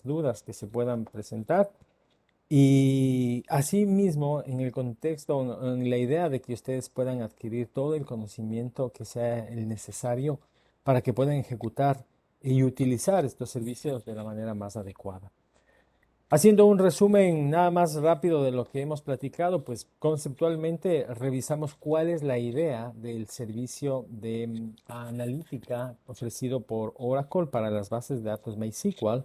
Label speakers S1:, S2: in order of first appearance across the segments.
S1: las dudas que se puedan presentar. Y asimismo, en el contexto, en la idea de que ustedes puedan adquirir todo el conocimiento que sea el necesario para que puedan ejecutar y utilizar estos servicios de la manera más adecuada. Haciendo un resumen nada más rápido de lo que hemos platicado, pues conceptualmente revisamos cuál es la idea del servicio de analítica ofrecido por Oracle para las bases de datos MySQL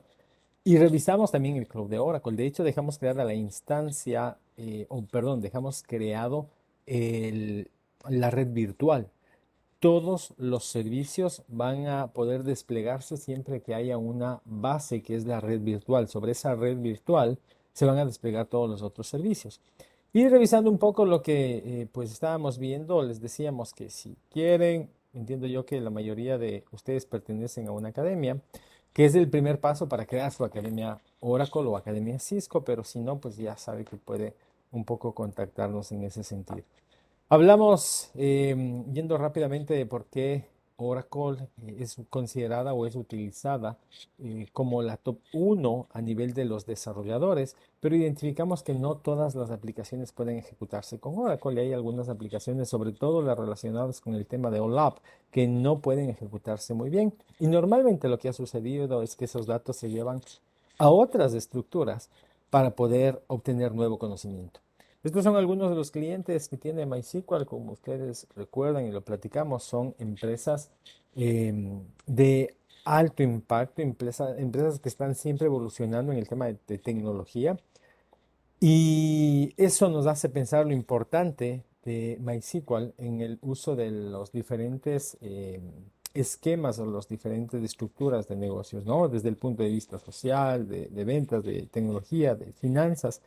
S1: y revisamos también el cloud de Oracle. De hecho, dejamos creada la instancia, o perdón, dejamos creado el- la red virtual. Todos los servicios van a poder desplegarse siempre que haya una base que es la red virtual. Sobre esa red virtual se van a desplegar todos los otros servicios. Y revisando un poco lo que pues estábamos viendo, les decíamos que si quieren, entiendo yo que la mayoría de ustedes pertenecen a una academia, que es el primer paso para crear su academia Oracle o academia Cisco, pero si no, pues ya sabe que puede un poco contactarnos en ese sentido. Hablamos, yendo rápidamente de por qué Oracle es considerada o es utilizada como la top uno a nivel de los desarrolladores, pero identificamos que no todas las aplicaciones pueden ejecutarse con Oracle y hay algunas aplicaciones, sobre todo las relacionadas con el tema de OLAP, que no pueden ejecutarse muy bien. Y normalmente lo que ha sucedido es que esos datos se llevan a otras estructuras para poder obtener nuevo conocimiento. Estos son algunos de los clientes que tiene MySQL, como ustedes recuerdan y lo platicamos, son empresas de alto impacto, empresas que están siempre evolucionando en el tema de tecnología. Y eso nos hace pensar lo importante de MySQL en el uso de los diferentes esquemas o las diferentes estructuras de negocios, ¿no? Desde el punto de vista social, de ventas, de tecnología, de finanzas.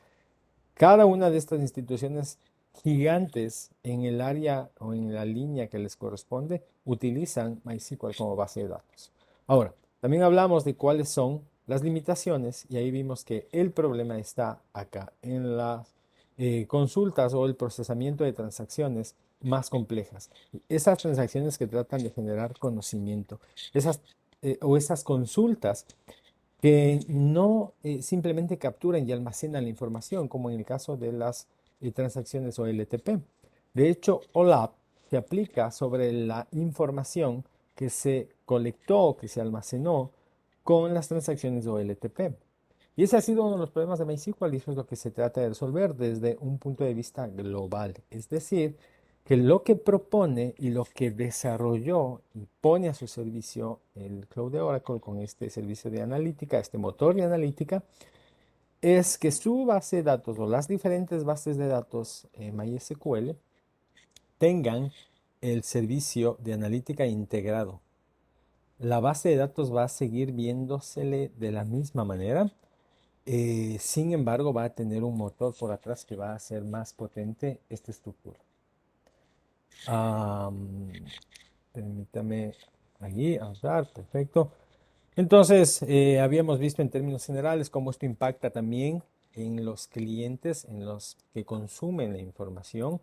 S1: Cada una de estas instituciones gigantes en el área o en la línea que les corresponde utilizan MySQL como base de datos. Ahora, también hablamos de cuáles son las limitaciones y ahí vimos que el problema está acá, en las consultas o el procesamiento de transacciones más complejas. Esas transacciones que tratan de generar conocimiento, esas o esas consultas que no simplemente capturan y almacenan la información, como en el caso de las transacciones OLTP. De hecho, OLAP se aplica sobre la información que se colectó, que se almacenó con las transacciones OLTP. Y ese ha sido uno de los problemas de MySQL y eso es lo que se trata de resolver desde un punto de vista global. Es decir, que lo que propone y lo que desarrolló y pone a su servicio el Cloud de Oracle con este servicio de analítica, este motor de analítica, es que su base de datos o las diferentes bases de datos MySQL tengan el servicio de analítica integrado. La base de datos va a seguir viéndosele de la misma manera. Sin embargo, va a tener un motor por atrás que va a hacer más potente esta estructura. Am, Permítame allí avanzar, perfecto. Entonces, habíamos visto en términos generales cómo esto impacta también en los clientes, en los que consumen la información.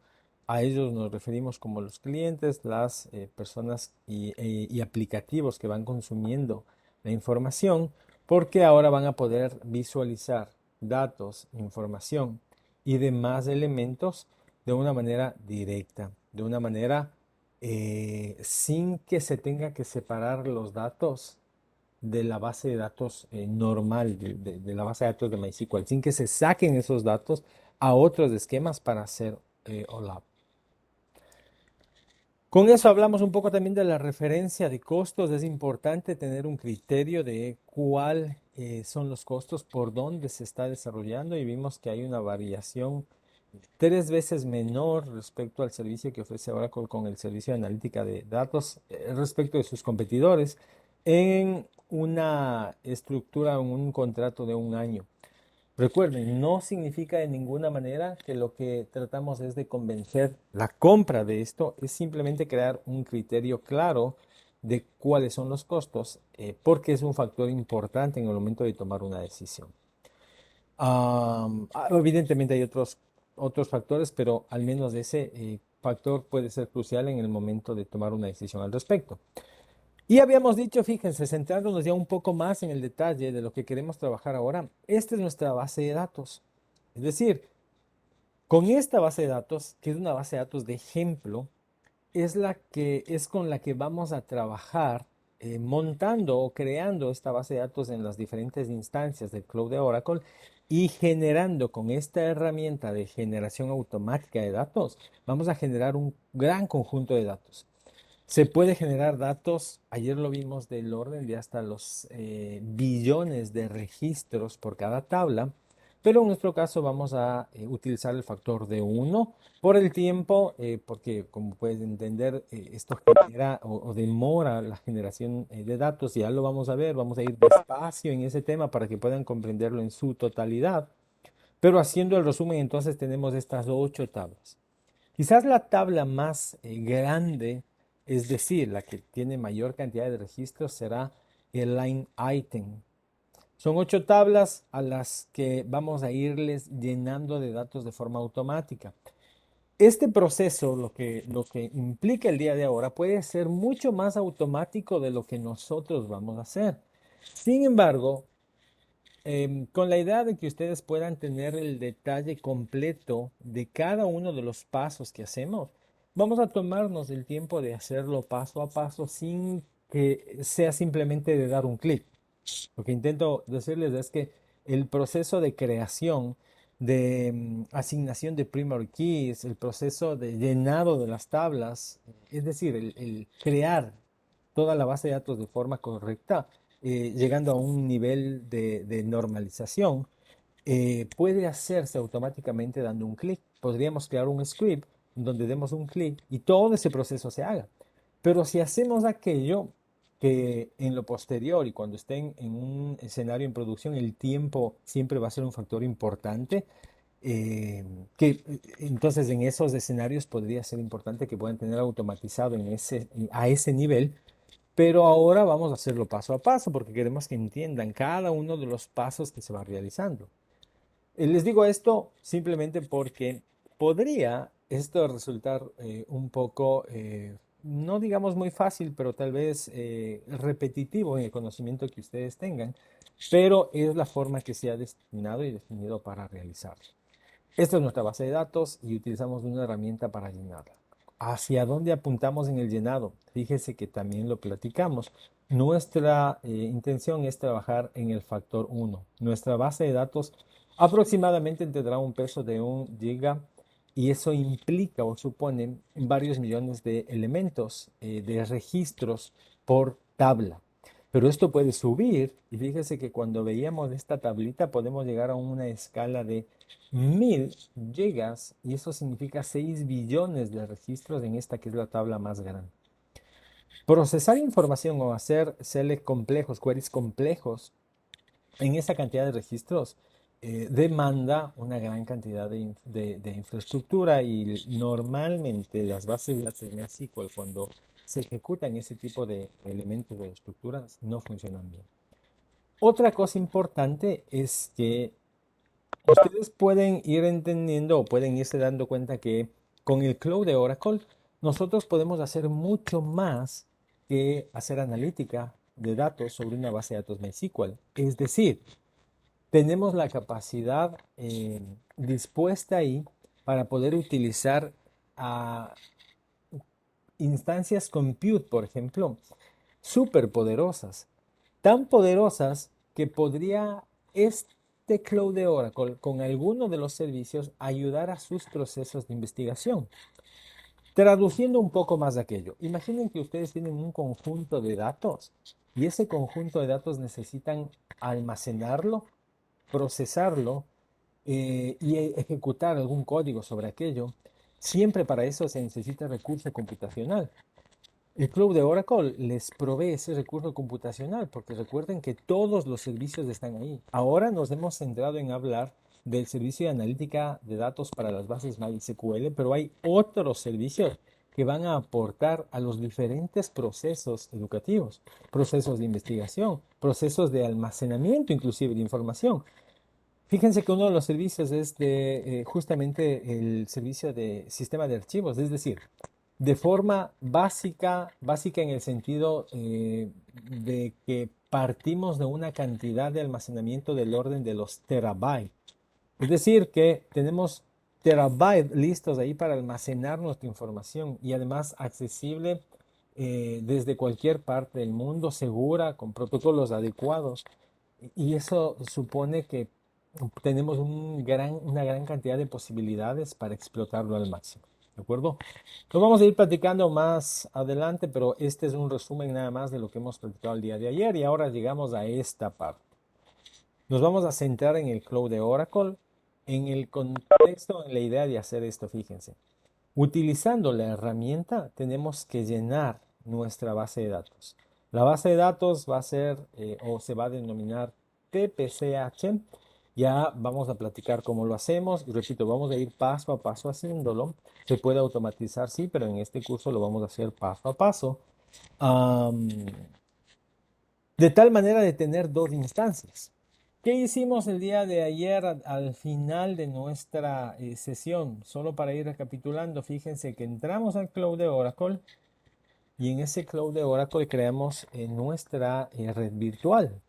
S1: A ellos nos referimos como los clientes, las personas y aplicativos que van consumiendo la información, porque ahora van a poder visualizar datos, información y demás elementos de una manera directa, de una manera sin que se tenga que separar los datos de la base de datos normal, de la base de datos de MySQL, sin que se saquen esos datos a otros esquemas para hacer OLAP. Con eso hablamos un poco también de la referencia de costos. Es importante tener un criterio de cuál son los costos, por dónde se está desarrollando y vimos que hay una variación tres veces menor respecto al servicio que ofrece Oracle con el servicio de analítica de datos respecto de sus competidores en una estructura, en un contrato de un año. Recuerden, no significa de ninguna manera que lo que tratamos es de convencer la compra de esto, es simplemente crear un criterio claro de cuáles son los costos, porque es un factor importante en el momento de tomar una decisión. Evidentemente hay otros factores, pero al menos ese factor puede ser crucial en el momento de tomar una decisión al respecto. Y habíamos dicho, fíjense, centrándonos ya un poco más en el detalle de lo que queremos trabajar ahora, esta es nuestra base de datos. Es decir, con esta base de datos, que es una base de datos de ejemplo, es con la que vamos a trabajar montando o creando esta base de datos en las diferentes instancias del Cloud de Oracle y generando con esta herramienta de generación automática de datos, vamos a generar un gran conjunto de datos. Se puede generar datos, ayer lo vimos, del orden de hasta los billones de registros por cada tabla, pero en nuestro caso vamos a utilizar el factor de uno por el tiempo, porque como puedes entender, esto genera o demora la generación de datos, ya lo vamos a ver, vamos a ir despacio en ese tema para que puedan comprenderlo en su totalidad. Pero haciendo el resumen, entonces tenemos estas 8 tablas. Quizás la tabla más grande, es decir, la que tiene mayor cantidad de registros, será el line item. Son 8 tablas a las que vamos a irles llenando de datos de forma automática. Este proceso, lo que implica el día de ahora, puede ser mucho más automático de lo que nosotros vamos a hacer. Sin embargo, con la idea de que ustedes puedan tener el detalle completo de cada uno de los pasos que hacemos, vamos a tomarnos el tiempo de hacerlo paso a paso sin que sea simplemente de dar un clic. Lo que intento decirles es que el proceso de creación, de asignación de primary keys, el proceso de llenado de las tablas, es decir, el crear toda la base de datos de forma correcta, llegando a un nivel de normalización, puede hacerse automáticamente dando un clic. Podríamos crear un script donde demos un clic y todo ese proceso se haga. Pero si hacemos aquello que en lo posterior y cuando estén en un escenario en producción, el tiempo siempre va a ser un factor importante, eh, entonces en esos escenarios podría ser importante que puedan tener automatizado a ese nivel, pero ahora vamos a hacerlo paso a paso porque queremos que entiendan cada uno de los pasos que se va realizando. Les digo esto simplemente porque podría esto resultar un poco, no digamos muy fácil, pero tal vez repetitivo en el conocimiento que ustedes tengan, pero es la forma que se ha destinado y definido para realizarlo. Esta es nuestra base de datos y utilizamos una herramienta para llenarla. ¿Hacia dónde apuntamos en el llenado? Fíjese que también lo platicamos. Nuestra intención es trabajar en el factor uno. Nuestra base de datos aproximadamente tendrá un peso de 1 giga y eso implica o supone varios millones de elementos, de registros por tabla. Pero esto puede subir y fíjese que cuando veíamos esta tablita podemos llegar a una escala de 1000 gigas y eso significa 6 billones de registros en esta que es la tabla más grande. Procesar información o hacer select complejos, queries complejos en esa cantidad de registros demanda una gran cantidad de infraestructura y normalmente las bases de datos en SQL cuando se ejecutan ese tipo de elementos de estructuras no funcionan bien. Otra cosa importante es que ustedes pueden ir entendiendo o pueden irse dando cuenta que con el Cloud de Oracle nosotros podemos hacer mucho más que hacer analítica de datos sobre una base de datos MySQL. Es decir, tenemos la capacidad dispuesta ahí para poder utilizar a instancias compute, por ejemplo, súper poderosas, tan poderosas que podría este Cloud de Oracle con alguno de los servicios ayudar a sus procesos de investigación. Traduciendo un poco más de aquello, imaginen que ustedes tienen un conjunto de datos y ese conjunto de datos necesitan almacenarlo, procesarlo y ejecutar algún código sobre aquello. Siempre para eso se necesita recurso computacional. El Club de Oracle les provee ese recurso computacional porque recuerden que todos los servicios están ahí. Ahora nos hemos centrado en hablar del servicio de analítica de datos para las bases MySQL, pero hay otros servicios que van a aportar a los diferentes procesos educativos, procesos de investigación, procesos de almacenamiento inclusive de información. Fíjense que uno de los servicios es justamente el servicio de sistema de archivos, es decir, de forma básica en el sentido de que partimos de una cantidad de almacenamiento del orden de los terabytes. Es decir, que tenemos terabytes listos ahí para almacenar nuestra información y además accesible desde cualquier parte del mundo, segura, con protocolos adecuados. Y eso supone que tenemos una gran cantidad de posibilidades para explotarlo al máximo. ¿De acuerdo? Lo vamos a ir platicando más adelante, pero este es un resumen nada más de lo que hemos platicado el día de ayer y ahora llegamos a esta parte. Nos vamos a centrar en el cloud de Oracle, en el contexto, en la idea de hacer esto, fíjense. Utilizando la herramienta tenemos que llenar nuestra base de datos. La base de datos va a ser o se va a denominar TPCH. Ya vamos a platicar cómo lo hacemos y repito, vamos a ir paso a paso haciéndolo. Se puede automatizar, sí, pero en este curso lo vamos a hacer paso a paso. Am, de tal manera de tener dos instancias. ¿Qué hicimos el día de ayer al final de nuestra sesión? Solo para ir recapitulando, fíjense que entramos al cloud de Oracle y en ese cloud de Oracle creamos nuestra red virtual.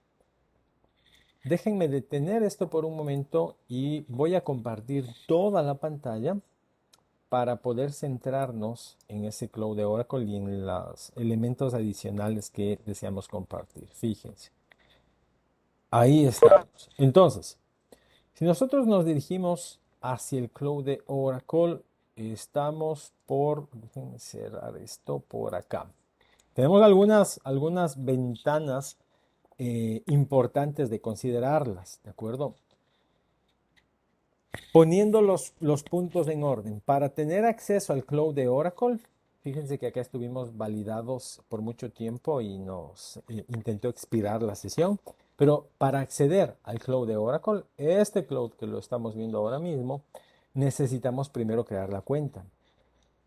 S1: Déjenme detener esto por un momento y voy a compartir toda la pantalla para poder centrarnos en ese cloud de Oracle y en los elementos adicionales que deseamos compartir. Fíjense. Ahí estamos. Entonces, si nosotros nos dirigimos hacia el cloud de Oracle, estamos por, déjenme cerrar esto por acá. Tenemos algunas ventanas importantes de considerarlas, ¿de acuerdo? Poniendo los puntos en orden. Para tener acceso al cloud de Oracle, fíjense que acá estuvimos validados por mucho tiempo y nos intentó expirar la sesión. Pero para acceder al cloud de Oracle, este cloud que lo estamos viendo ahora mismo, necesitamos primero crear la cuenta.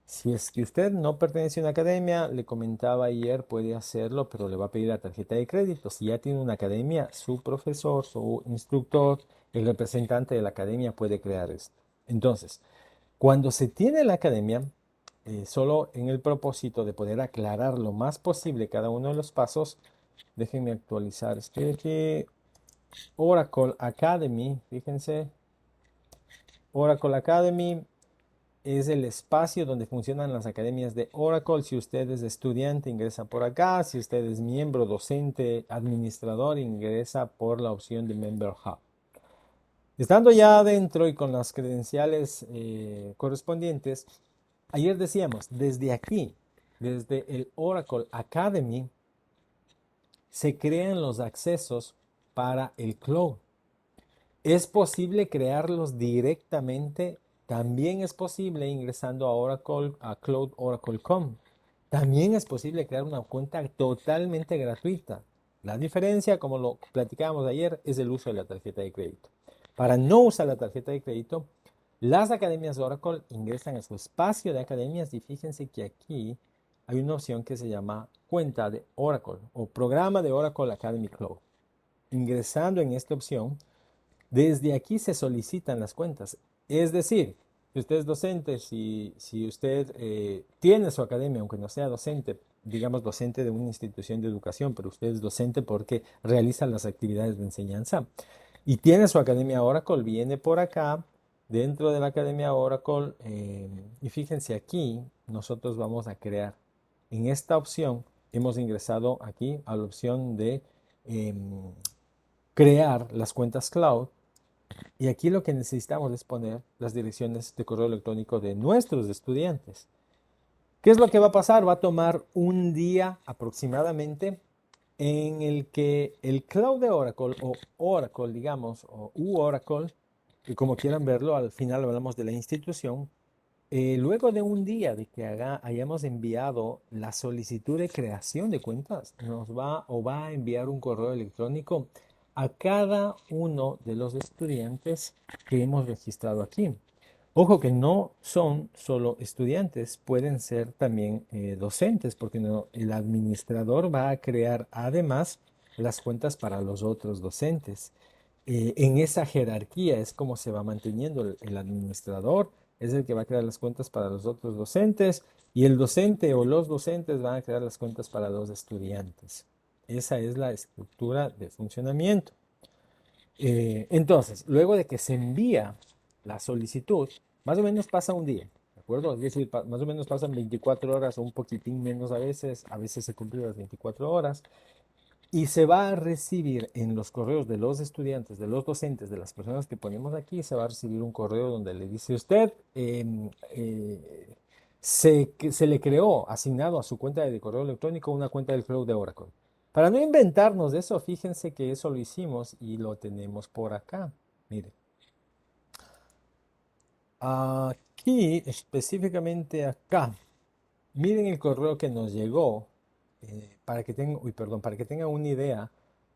S1: Si es que usted no pertenece a una academia, le comentaba ayer, puede hacerlo, pero le va a pedir la tarjeta de crédito. Si ya tiene una academia, su profesor, su instructor, el representante de la academia puede crear esto. Entonces, cuando se tiene la academia, solo en el propósito de poder aclarar lo más posible cada uno de los pasos, déjenme actualizar. Estoy aquí, Oracle Academy, fíjense, Oracle Academy es el espacio donde funcionan las academias de Oracle. Si usted es estudiante, ingresa por acá. Si usted es miembro, docente, administrador, ingresa por la opción de Member Hub. Estando ya adentro y con las credenciales correspondientes, ayer decíamos, desde aquí, desde el Oracle Academy, se crean los accesos para el cloud. Es posible crearlos directamente. También es posible ingresando a Oracle, a Cloud Oracle.com. También es posible crear una cuenta totalmente gratuita. La diferencia, como lo platicábamos ayer, es el uso de la tarjeta de crédito. Para no usar la tarjeta de crédito, las academias de Oracle ingresan a su espacio de academias y fíjense que aquí hay una opción que se llama cuenta de Oracle o programa de Oracle Academy Cloud. Ingresando en esta opción, desde aquí se solicitan las cuentas. Es decir, si usted es docente, si usted tiene su academia, aunque no sea docente, digamos docente de una institución de educación, pero usted es docente porque realiza las actividades de enseñanza y tiene su academia Oracle, viene por acá, dentro de la academia Oracle, y fíjense aquí, nosotros vamos a crear. En esta opción hemos ingresado aquí a la opción de crear las cuentas cloud. Y aquí lo que necesitamos es poner las direcciones de correo electrónico de nuestros estudiantes. ¿Qué es lo que va a pasar? Va a tomar un día aproximadamente en el que el cloud de Oracle o Oracle, digamos, o Oracle, y como quieran verlo, al final hablamos de la institución. Luego de un día de que hayamos enviado la solicitud de creación de cuentas, nos va a enviar un correo electrónico a cada uno de los estudiantes que hemos registrado aquí. Ojo que no son solo estudiantes, pueden ser también docentes, porque el administrador va a crear además las cuentas para los otros docentes. En esa jerarquía es como se va manteniendo el administrador es el que va a crear las cuentas para los otros docentes y el docente o los docentes van a crear las cuentas para los estudiantes. Esa es la estructura de funcionamiento. Entonces, luego de que se envía la solicitud, más o menos pasa un día, ¿de acuerdo? Es decir, más o menos pasan 24 horas o un poquitín menos a veces se cumplen las 24 horas, y se va a recibir en los correos de los estudiantes, de los docentes, de las personas que ponemos aquí, se va a recibir un correo donde le dice usted, se le creó, asignado a su cuenta de correo electrónico, una cuenta del cloud de Oracle. Para no inventarnos de eso, fíjense que eso lo hicimos y lo tenemos por acá. Mire, aquí, específicamente acá, miren el correo que nos llegó para que tengan, uy, perdón, para que tengan una idea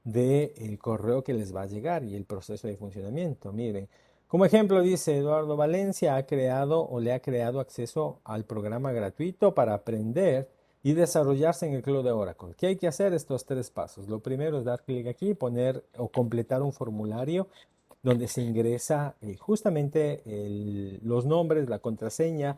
S1: del correo que les va a llegar y el proceso de funcionamiento. Miren, como ejemplo dice Eduardo Valencia ha creado o le ha creado acceso al programa gratuito para aprender y desarrollarse en el Cloud de Oracle. ¿Qué hay que hacer? Estos tres pasos. Lo primero es dar clic aquí, poner o completar un formulario donde se ingresa justamente los nombres, la contraseña.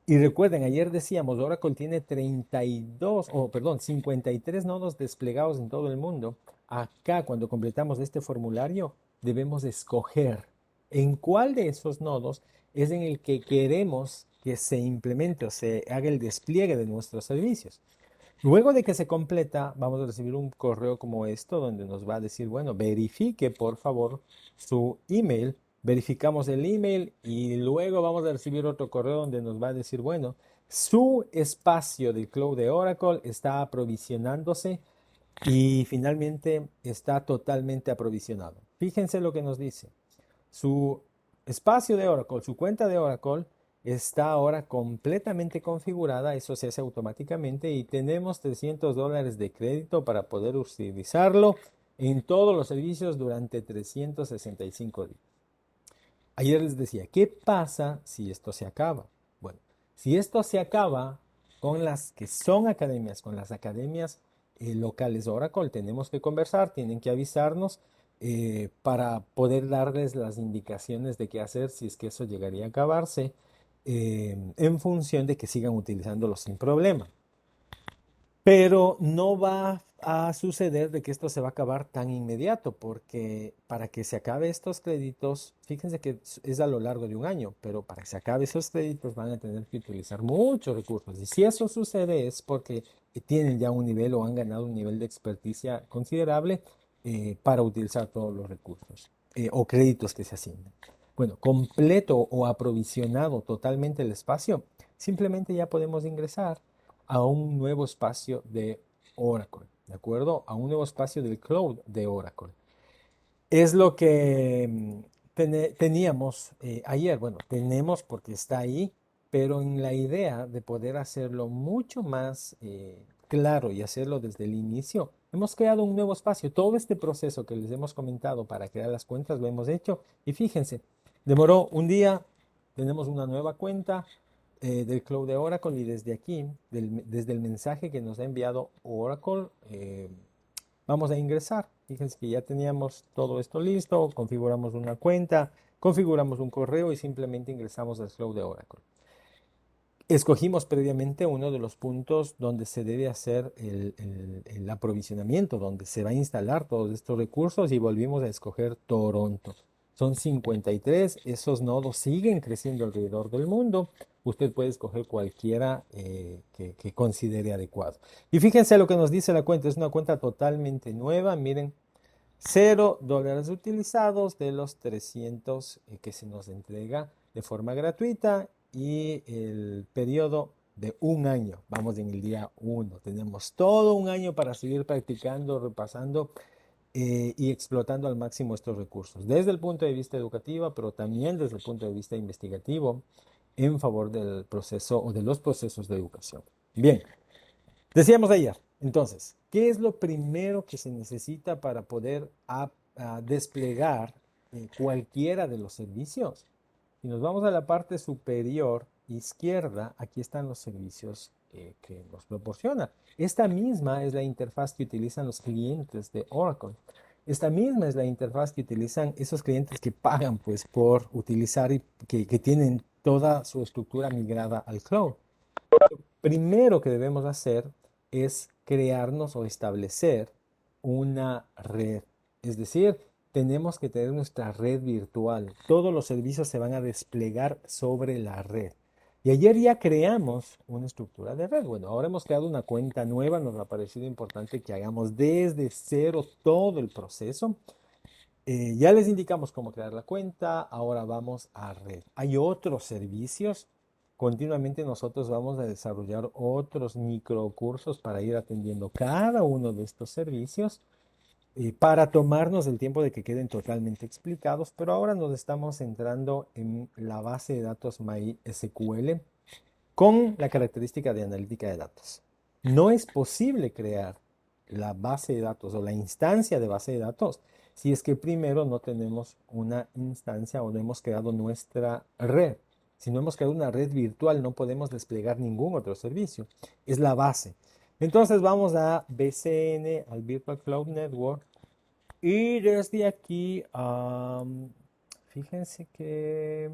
S1: Y recuerden, ayer decíamos, Oracle tiene 32, o perdón, 53 nodos desplegados en todo el mundo. Acá, cuando completamos este formulario, debemos escoger en cuál de esos nodos es en el que queremos que se implemente o se haga el despliegue de nuestros servicios. Luego de que se completa, vamos a recibir un correo como esto donde nos va a decir, bueno, verifique por favor su email. Verificamos el email y luego vamos a recibir otro correo donde nos va a decir, bueno, su espacio del cloud de Oracle está aprovisionándose y finalmente está totalmente aprovisionado. Fíjense lo que nos dice. Su espacio de Oracle, su cuenta de Oracle está ahora completamente configurada, eso se hace automáticamente y tenemos $300 de crédito para poder utilizarlo en todos los servicios durante 365 días. Ayer les decía, ¿qué pasa si esto se acaba? Bueno, si esto se acaba con las que son academias, con las academias locales de Oracle, tenemos que conversar, tienen que avisarnos para poder darles las indicaciones de qué hacer si es que eso llegaría a acabarse en función de que sigan utilizándolo sin problema. Pero no va a suceder de que esto se va a acabar tan inmediato, porque para que se acabe estos créditos, fíjense que es a lo largo de un año, pero para que se acabe esos créditos van a tener que utilizar muchos recursos. Y si eso sucede es porque tienen ya un nivel o han ganado un nivel de experticia considerable para utilizar todos los recursos o créditos que se asignan. Bueno, completo o aprovisionado totalmente el espacio, simplemente ya podemos ingresar a un nuevo espacio de Oracle, ¿de acuerdo? A un nuevo espacio del cloud de Oracle. Es lo que teníamos ayer, bueno, tenemos porque está ahí, pero en la idea de poder hacerlo mucho más claro y hacerlo desde el inicio, hemos creado un nuevo espacio. Todo este proceso que les hemos comentado para crear las cuentas lo hemos hecho y fíjense, demoró un día, tenemos una nueva cuenta, del cloud de Oracle y desde aquí, desde el mensaje que nos ha enviado Oracle, vamos a ingresar. Fíjense que ya teníamos todo esto listo, configuramos una cuenta, configuramos un correo y simplemente ingresamos al cloud de Oracle. Escogimos previamente uno de los puntos donde se debe hacer el aprovisionamiento, donde se va a instalar todos estos recursos y volvimos a escoger Toronto. Son 53, esos nodos siguen creciendo alrededor del mundo. Usted puede escoger cualquiera que considere adecuado. Y fíjense lo que nos dice la cuenta, es una cuenta totalmente nueva, miren, $0 utilizados de los 300 que se nos entrega de forma gratuita y el periodo de un año. Vamos en el día 1. Tenemos todo un año para seguir practicando, repasando y explotando al máximo estos recursos. Desde el punto de vista educativo, pero también desde el punto de vista investigativo en favor del proceso o de los procesos de educación. Bien, decíamos ayer, entonces, ¿qué es lo primero que se necesita para poder desplegar cualquiera de los servicios? Si nos vamos a la parte superior izquierda, aquí están los servicios que nos proporciona. Esta misma es la interfaz que utilizan los clientes de Oracle. Esta misma es la interfaz que utilizan esos clientes que pagan pues por utilizar y que tienen toda su estructura migrada al cloud. Primero que debemos hacer es crearnos o establecer una red. Es decir, tenemos que tener nuestra red virtual. Todos los servicios se van a desplegar sobre la red. Y ayer ya creamos una estructura de red. Bueno, ahora hemos creado una cuenta nueva. Nos ha parecido importante que hagamos desde cero todo el proceso. Ya les indicamos cómo crear la cuenta, ahora vamos a red. Hay otros servicios. Continuamente nosotros vamos a desarrollar otros microcursos para ir atendiendo cada uno de estos servicios, para tomarnos el tiempo de que queden totalmente explicados, pero ahora nos estamos centrando en la base de datos MySQL con la característica de analítica de datos. No es posible crear la base de datos o la instancia de base de datos si es que primero no tenemos una instancia o no hemos creado nuestra red. Si no hemos creado una red virtual, no podemos desplegar ningún otro servicio. Es la base. Entonces vamos a VCN, al Virtual Cloud Network, y desde aquí, fíjense que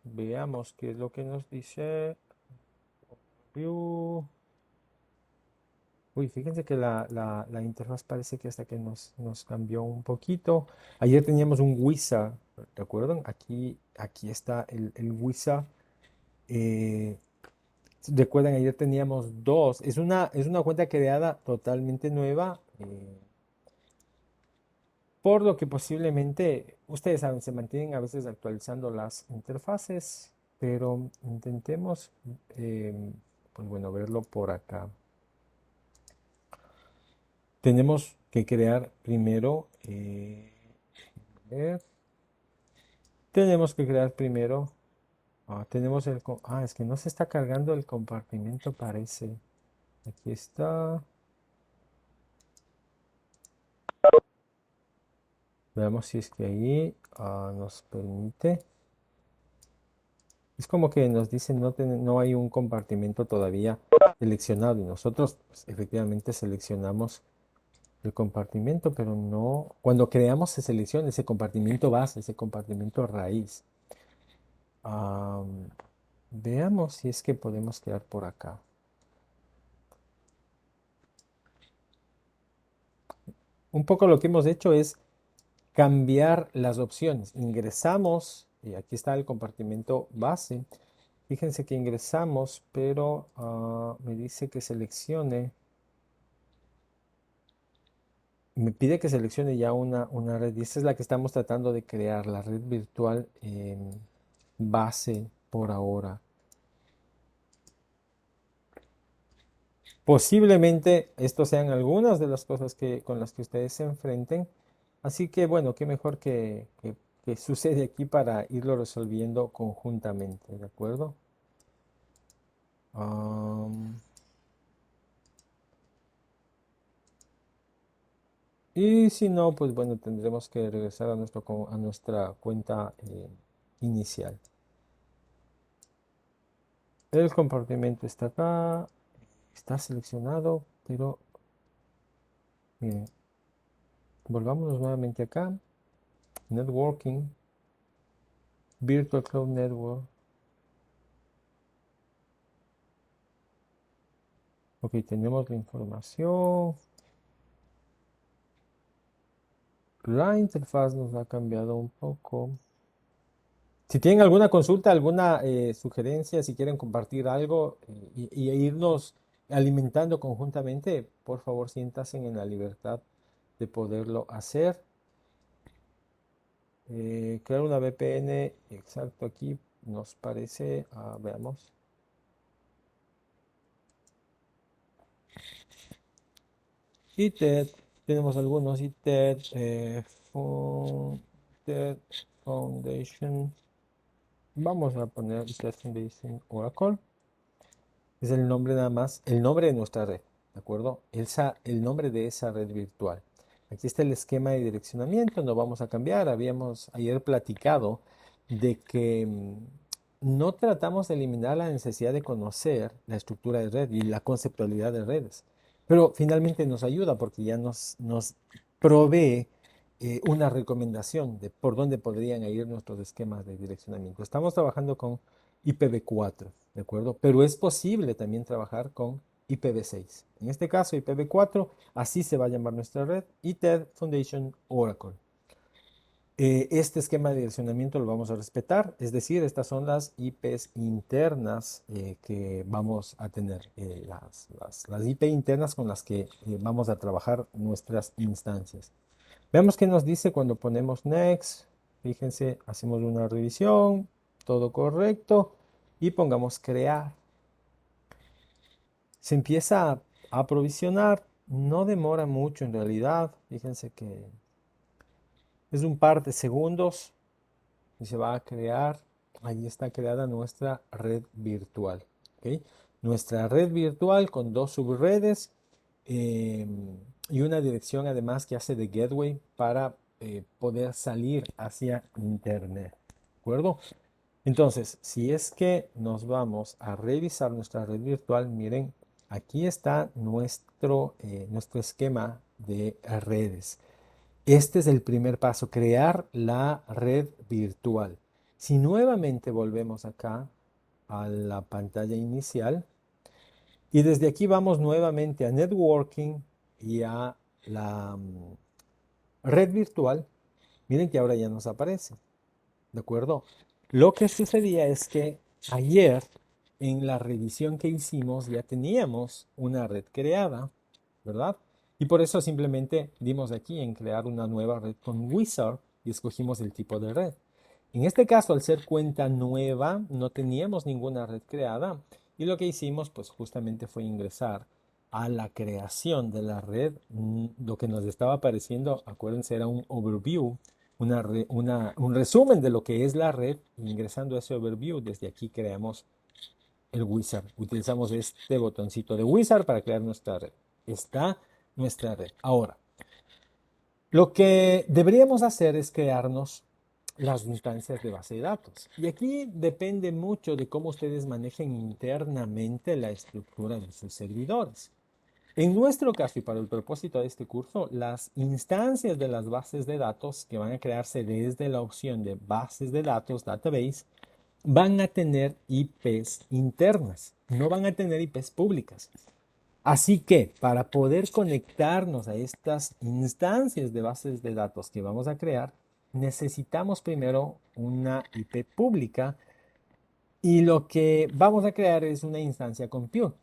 S1: veamos qué es lo que nos dice. View. Uy, fíjense que la interfaz parece que hasta que nos cambió un poquito. Ayer teníamos un wizard, ¿de acuerdo? Aquí está el wizard. Eh, Recuerdan, ayer teníamos dos. Es una cuenta creada totalmente nueva. Por lo que posiblemente, ustedes saben, se mantienen a veces actualizando las interfaces, pero intentemos, pues bueno, verlo por acá. Tenemos que crear primero, ver, tenemos que crear primero, es que no se está cargando el compartimento, parece. Aquí está. Veamos si es que ahí nos permite. Es como que nos dicen no hay un compartimento todavía seleccionado y nosotros pues, efectivamente seleccionamos el compartimento, pero no. Cuando creamos se selecciona ese compartimento base, ese compartimento raíz. Am, Veamos si es que podemos crear por acá. Un poco lo que hemos hecho es cambiar las opciones. Ingresamos, y aquí está el compartimento base. Fíjense que ingresamos, pero me dice que seleccione. Me pide que seleccione ya una red. Y esta es la que estamos tratando de crear, la red virtual base por ahora. Posiblemente estos sean algunas de las cosas con las que ustedes se enfrenten. Así que bueno, qué mejor que sucede aquí para irlo resolviendo conjuntamente, ¿de acuerdo? Am, y si no, pues bueno, tendremos que regresar a nuestra cuenta inicial. El compartimento está acá, está seleccionado, pero miren, volvámonos nuevamente acá. Networking, Virtual Cloud Network. Ok, tenemos la información. La interfaz nos ha cambiado un poco. Si tienen alguna consulta, alguna sugerencia, si quieren compartir algo y irnos alimentando conjuntamente, por favor, siéntanse en la libertad de poderlo hacer. Crear una VPN, exacto, aquí nos parece, veamos. ITED, tenemos algunos ITED, ITED Foundation. Vamos a poner ITED Foundation Oracle. Es el nombre nada más, el nombre de nuestra red, ¿de acuerdo? El nombre de esa red virtual. Aquí está el esquema de direccionamiento, no vamos a cambiar. Habíamos ayer platicado de que no tratamos de eliminar la necesidad de conocer la estructura de red y la conceptualidad de redes, pero finalmente nos ayuda porque ya nos provee una recomendación de por dónde podrían ir nuestros esquemas de direccionamiento. Estamos trabajando con IPv4, ¿de acuerdo? Pero es posible también trabajar con IPv6. En este caso, IPv4, así se va a llamar nuestra red, ITED Foundation Oracle. Este esquema de direccionamiento lo vamos a respetar, es decir, estas son las IPs internas que vamos a tener, las IP internas con las que vamos a trabajar nuestras instancias. Veamos qué nos dice cuando ponemos next. Fíjense, hacemos una revisión, todo correcto, y pongamos crear. Se empieza a aprovisionar, no demora mucho en realidad, fíjense que es un par de segundos y se va a crear, ahí está creada nuestra red virtual. ¿Ok? Nuestra red virtual con dos subredes y una dirección además que hace de gateway para poder salir hacia internet. ¿De acuerdo? Entonces, si es que nos vamos a revisar nuestra red virtual, miren, aquí está nuestro esquema de redes. Este es el primer paso, crear la red virtual. Si nuevamente volvemos acá a la pantalla inicial y desde aquí vamos nuevamente a networking y a la red virtual, miren que ahora ya nos aparece, ¿de acuerdo? Lo que sucedía es que ayer en la revisión que hicimos ya teníamos una red creada, ¿verdad? Y por eso simplemente dimos aquí en crear una nueva red con Wizard y escogimos el tipo de red. En este caso, al ser cuenta nueva, no teníamos ninguna red creada y lo que hicimos pues justamente fue ingresar a la creación de la red. Lo que nos estaba apareciendo, acuérdense, era un overview, un resumen de lo que es la red. Ingresando a ese overview, desde aquí creamos el wizard. Utilizamos este botoncito de wizard para crear nuestra red. Está nuestra red. Ahora, lo que deberíamos hacer es crearnos las instancias de base de datos. Y aquí depende mucho de cómo ustedes manejen internamente la estructura de sus servidores. En nuestro caso y para el propósito de este curso, las instancias de las bases de datos que van a crearse desde la opción de bases de datos, database, van a tener IPs internas, no van a tener IPs públicas. Así que para poder conectarnos a estas instancias de bases de datos que vamos a crear, necesitamos primero una IP pública y lo que vamos a crear es una instancia compute.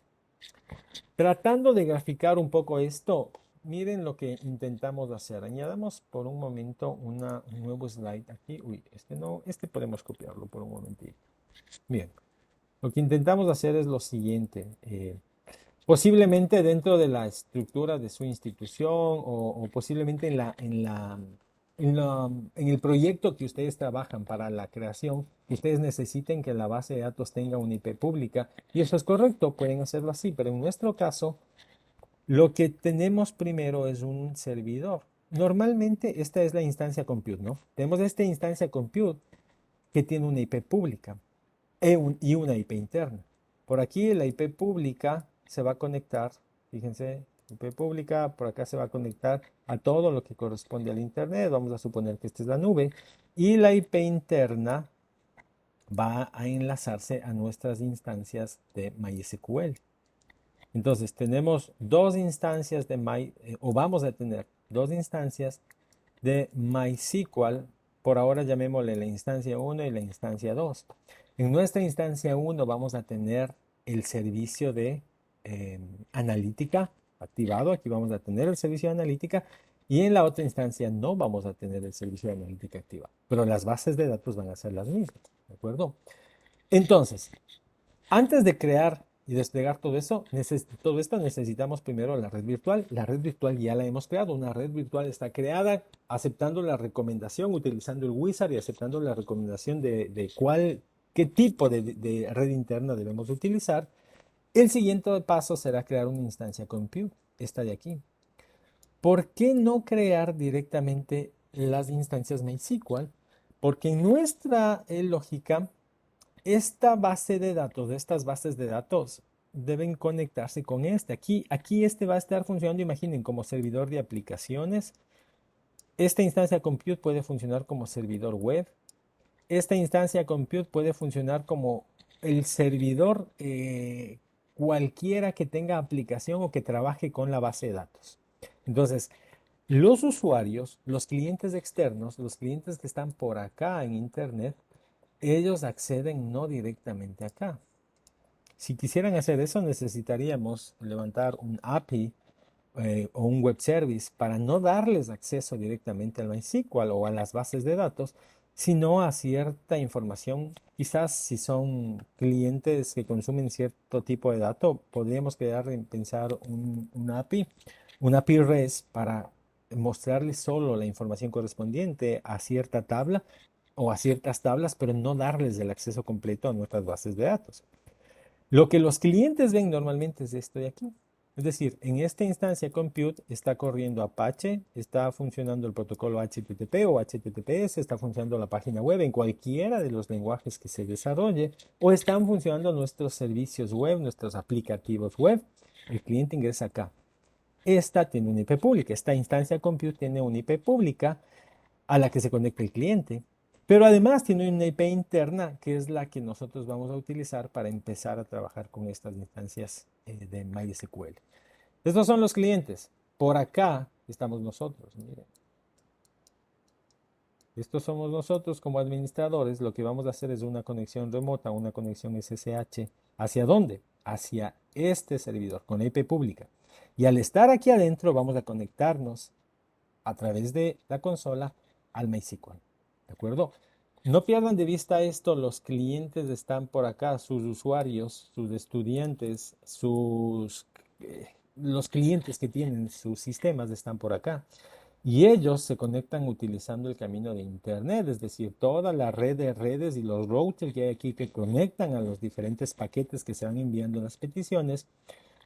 S1: Tratando de graficar un poco esto, miren lo que intentamos hacer. Añadamos por un momento un nuevo slide aquí. Uy, este no, este podemos copiarlo por un momentito. Bien, lo que intentamos hacer es lo siguiente. Posiblemente dentro de la estructura de su institución o posiblemente en el proyecto que ustedes trabajan para la creación, ustedes necesiten que la base de datos tenga una IP pública. Y eso es correcto, pueden hacerlo así, pero en nuestro caso, lo que tenemos primero es un servidor. Normalmente esta es la instancia compute, ¿no? Tenemos esta instancia compute que tiene una IP pública y una IP interna. Por aquí la IP pública se va a conectar, fíjense, IP pública, por acá se va a conectar a todo lo que corresponde al Internet. Vamos a suponer que esta es la nube. Y la IP interna va a enlazarse a nuestras instancias de MySQL. Entonces tenemos dos instancias o vamos a tener dos instancias de MySQL. Por ahora llamémosle la instancia 1 y la instancia 2. En nuestra instancia 1 vamos a tener el servicio de analítica activado. Aquí vamos a tener el servicio de analítica y en la otra instancia no vamos a tener el servicio de analítica activado. Pero las bases de datos van a ser las mismas, ¿de acuerdo? Entonces, antes de crear y desplegar todo esto necesitamos primero la red virtual. La red virtual ya la hemos creado. Una red virtual está creada aceptando la recomendación, utilizando el wizard y aceptando la recomendación de qué tipo de red interna debemos utilizar. El siguiente paso será crear una instancia compute, esta de aquí. ¿Por qué no crear directamente las instancias MySQL? Porque en nuestra lógica, esta base de datos, estas bases de datos, deben conectarse con este. Aquí este va a estar funcionando, imaginen, como servidor de aplicaciones Esta instancia compute puede funcionar como servidor web. Esta instancia compute puede funcionar como el servidor cualquiera que tenga aplicación o que trabaje con la base de datos. Entonces, los usuarios, los clientes externos, los clientes que están por acá en Internet, ellos acceden no directamente acá. Si quisieran hacer eso, necesitaríamos levantar un API o un web service para no darles acceso directamente al MySQL o a las bases de datos, sino a cierta información. Quizás si son clientes que consumen cierto tipo de datos, podríamos pensar un API REST para mostrarles solo la información correspondiente a cierta tabla o a ciertas tablas, pero no darles el acceso completo a nuestras bases de datos. Lo que los clientes ven normalmente es esto de aquí. Es decir, en esta instancia compute está corriendo Apache, está funcionando el protocolo HTTP o HTTPS, está funcionando la página web en cualquiera de los lenguajes que se desarrolle, o están funcionando nuestros servicios web, nuestros aplicativos web. El cliente ingresa acá. Esta tiene una IP pública. Esta instancia compute tiene una IP pública a la que se conecta el cliente. Pero además tiene una IP interna que es la que nosotros vamos a utilizar para empezar a trabajar con estas instancias de MySQL. Estos son los clientes. Por acá estamos nosotros. Miren. Estos somos nosotros como administradores. Lo que vamos a hacer es una conexión remota, una conexión SSH. ¿Hacia dónde? Hacia este servidor con IP pública. Y al estar aquí adentro vamos a conectarnos a través de la consola al MySQL. ¿De acuerdo? No pierdan de vista esto, los clientes están por acá, sus usuarios, sus estudiantes, los clientes que tienen sus sistemas están por acá. Y ellos se conectan utilizando el camino de Internet, es decir, toda la red de redes y los routers que hay aquí que conectan a los diferentes paquetes que se van enviando en las peticiones,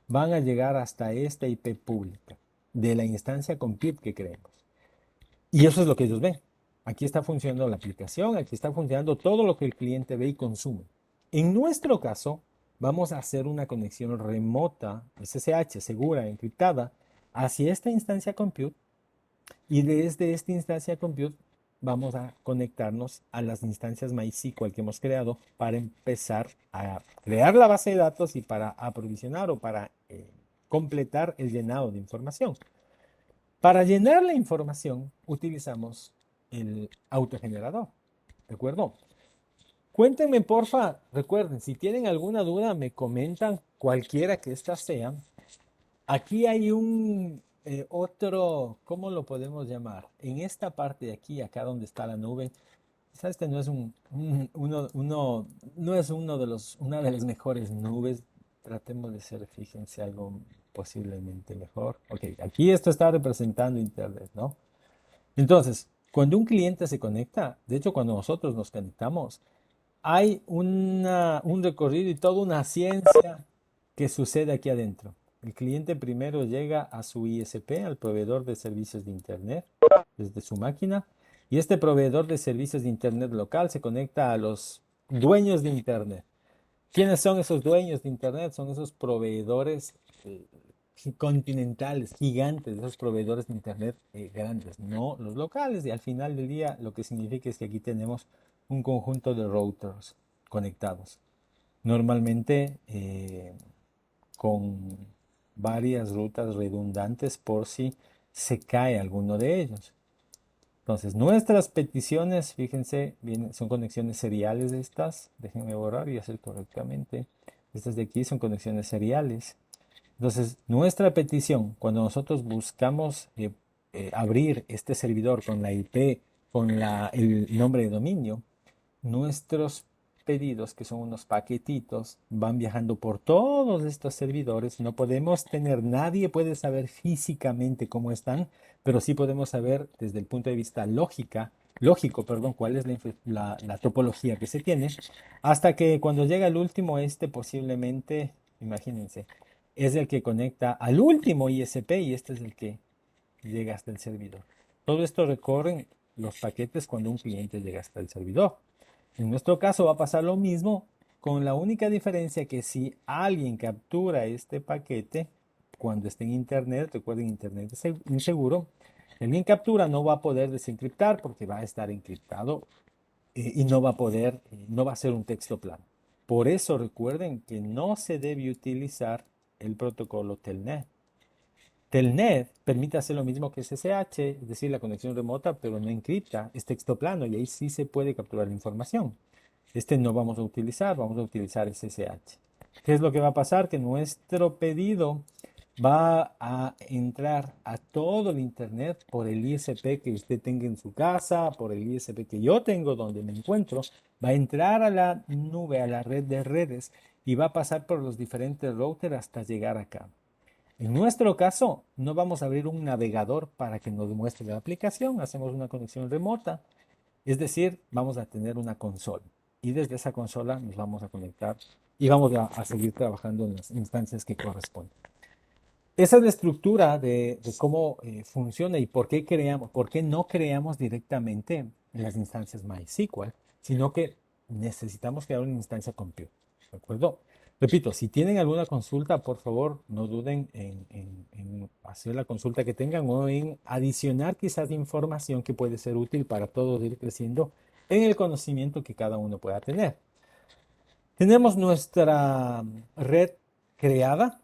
S1: van a llegar hasta esta IP pública de la instancia compute que creemos. Y eso es lo que ellos ven. Aquí está funcionando la aplicación, aquí está funcionando todo lo que el cliente ve y consume. En nuestro caso, vamos a hacer una conexión remota, SSH, segura, encriptada, hacia esta instancia compute y desde esta instancia compute vamos a conectarnos a las instancias MySQL que hemos creado para empezar a crear la base de datos y para aprovisionar o para completar el llenado de información. Para llenar la información utilizamos el autogenerador, ¿de acuerdo? Cuéntenme, porfa, recuerden, si tienen alguna duda, me comentan cualquiera que ésta sea. Aquí hay un otro, ¿cómo lo podemos llamar? En esta parte de aquí, acá donde está la nube, quizás este no es no es una de las mejores nubes. Tratemos de ser, fíjense, algo posiblemente mejor. Ok, aquí esto está representando Internet, ¿no? Entonces, cuando un cliente se conecta, de hecho, cuando nosotros nos conectamos, hay un recorrido y toda una ciencia que sucede aquí adentro. El cliente primero llega a su ISP, al proveedor de servicios de Internet, desde su máquina, y este proveedor de servicios de Internet local se conecta a los dueños de Internet. ¿Quiénes son esos dueños de Internet? Son esos proveedores continentales, gigantes, esos proveedores de Internet grandes, no los locales. Y al final del día lo que significa es que aquí tenemos un conjunto de routers conectados. Normalmente con varias rutas redundantes por si se cae alguno de ellos. Entonces, nuestras peticiones, fíjense, son conexiones seriales de estas. Déjenme borrar y hacer correctamente. Estas de aquí son conexiones seriales. Entonces, nuestra petición, cuando nosotros buscamos abrir este servidor con la IP, con el nombre de dominio, nuestros pedidos, que son unos paquetitos, van viajando por todos estos servidores. No podemos tener, nadie puede saber físicamente cómo están, pero sí podemos saber desde el punto de vista lógico, perdón, cuál es la topología que se tiene, hasta que cuando llega el último, este posiblemente, imagínense, es el que conecta al último ISP y este es el que llega hasta el servidor. Todo esto recorren los paquetes cuando un cliente llega hasta el servidor. En nuestro caso va a pasar lo mismo, con la única diferencia que si alguien captura este paquete cuando esté en Internet, recuerden Internet es inseguro, Si alguien captura, no va a poder desencriptar porque va a estar encriptado y no va a poder, no va a ser un texto plano. Por eso recuerden que no se debe utilizar el protocolo Telnet. Telnet permite hacer lo mismo que SSH, es decir, la conexión remota, pero no encripta, es texto plano y ahí sí se puede capturar la información. Este no vamos a utilizar SSH. ¿Qué es lo que va a pasar? Que nuestro pedido va a entrar a todo el Internet por el ISP que usted tenga en su casa, por el ISP que yo tengo donde me encuentro, va a entrar a la nube, a la red de redes y va a pasar por los diferentes routers hasta llegar acá. En nuestro caso, no vamos a abrir un navegador para que nos muestre la aplicación, hacemos una conexión remota, es decir, vamos a tener una consola y desde esa consola nos vamos a conectar y vamos a seguir trabajando en las instancias que corresponden. Esa es la estructura de cómo funciona y por qué no creamos directamente en las instancias MySQL, sino que necesitamos crear una instancia compute. ¿De acuerdo? Repito, si tienen alguna consulta, por favor, no duden en hacer la consulta que tengan o en adicionar quizás información que puede ser útil para todos ir creciendo en el conocimiento que cada uno pueda tener. Tenemos nuestra red creada.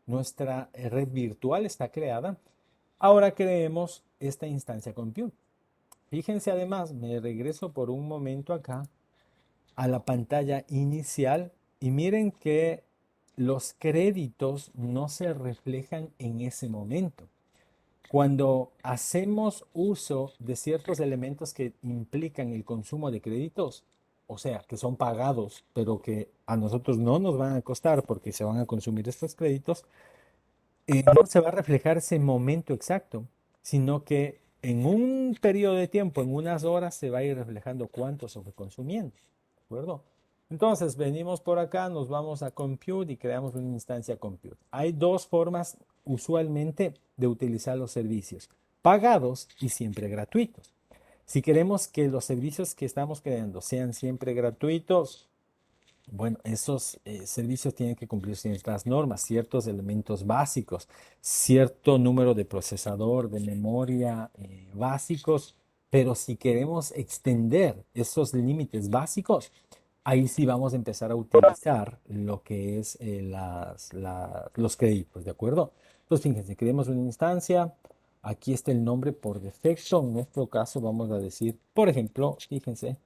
S1: Nuestra red virtual está creada. Ahora creemos esta instancia compute. Fíjense además, me regreso por un momento acá a la pantalla inicial y miren que los créditos no se reflejan en ese momento. Cuando hacemos uso de ciertos elementos que implican el consumo de créditos, o sea, que son pagados, pero que a nosotros no nos van a costar porque se van a consumir estos créditos, no se va a reflejar ese momento exacto, sino que en un periodo de tiempo, en unas horas, se va a ir reflejando cuánto se fue consumiendo. ¿De acuerdo? Entonces, venimos por acá, nos vamos a Compute y creamos una instancia Compute. Hay dos formas usualmente de utilizar los servicios, pagados y siempre gratuitos. Si queremos que los servicios que estamos creando sean siempre gratuitos, bueno, esos servicios tienen que cumplir ciertas normas, ciertos elementos básicos, cierto número de procesador, de memoria básicos, pero si queremos extender esos límites básicos, ahí sí vamos a empezar a utilizar lo que es los créditos, ¿de acuerdo? Entonces, fíjense, creemos una instancia, aquí está el nombre por defecto, en nuestro caso vamos a decir, por ejemplo, fíjense,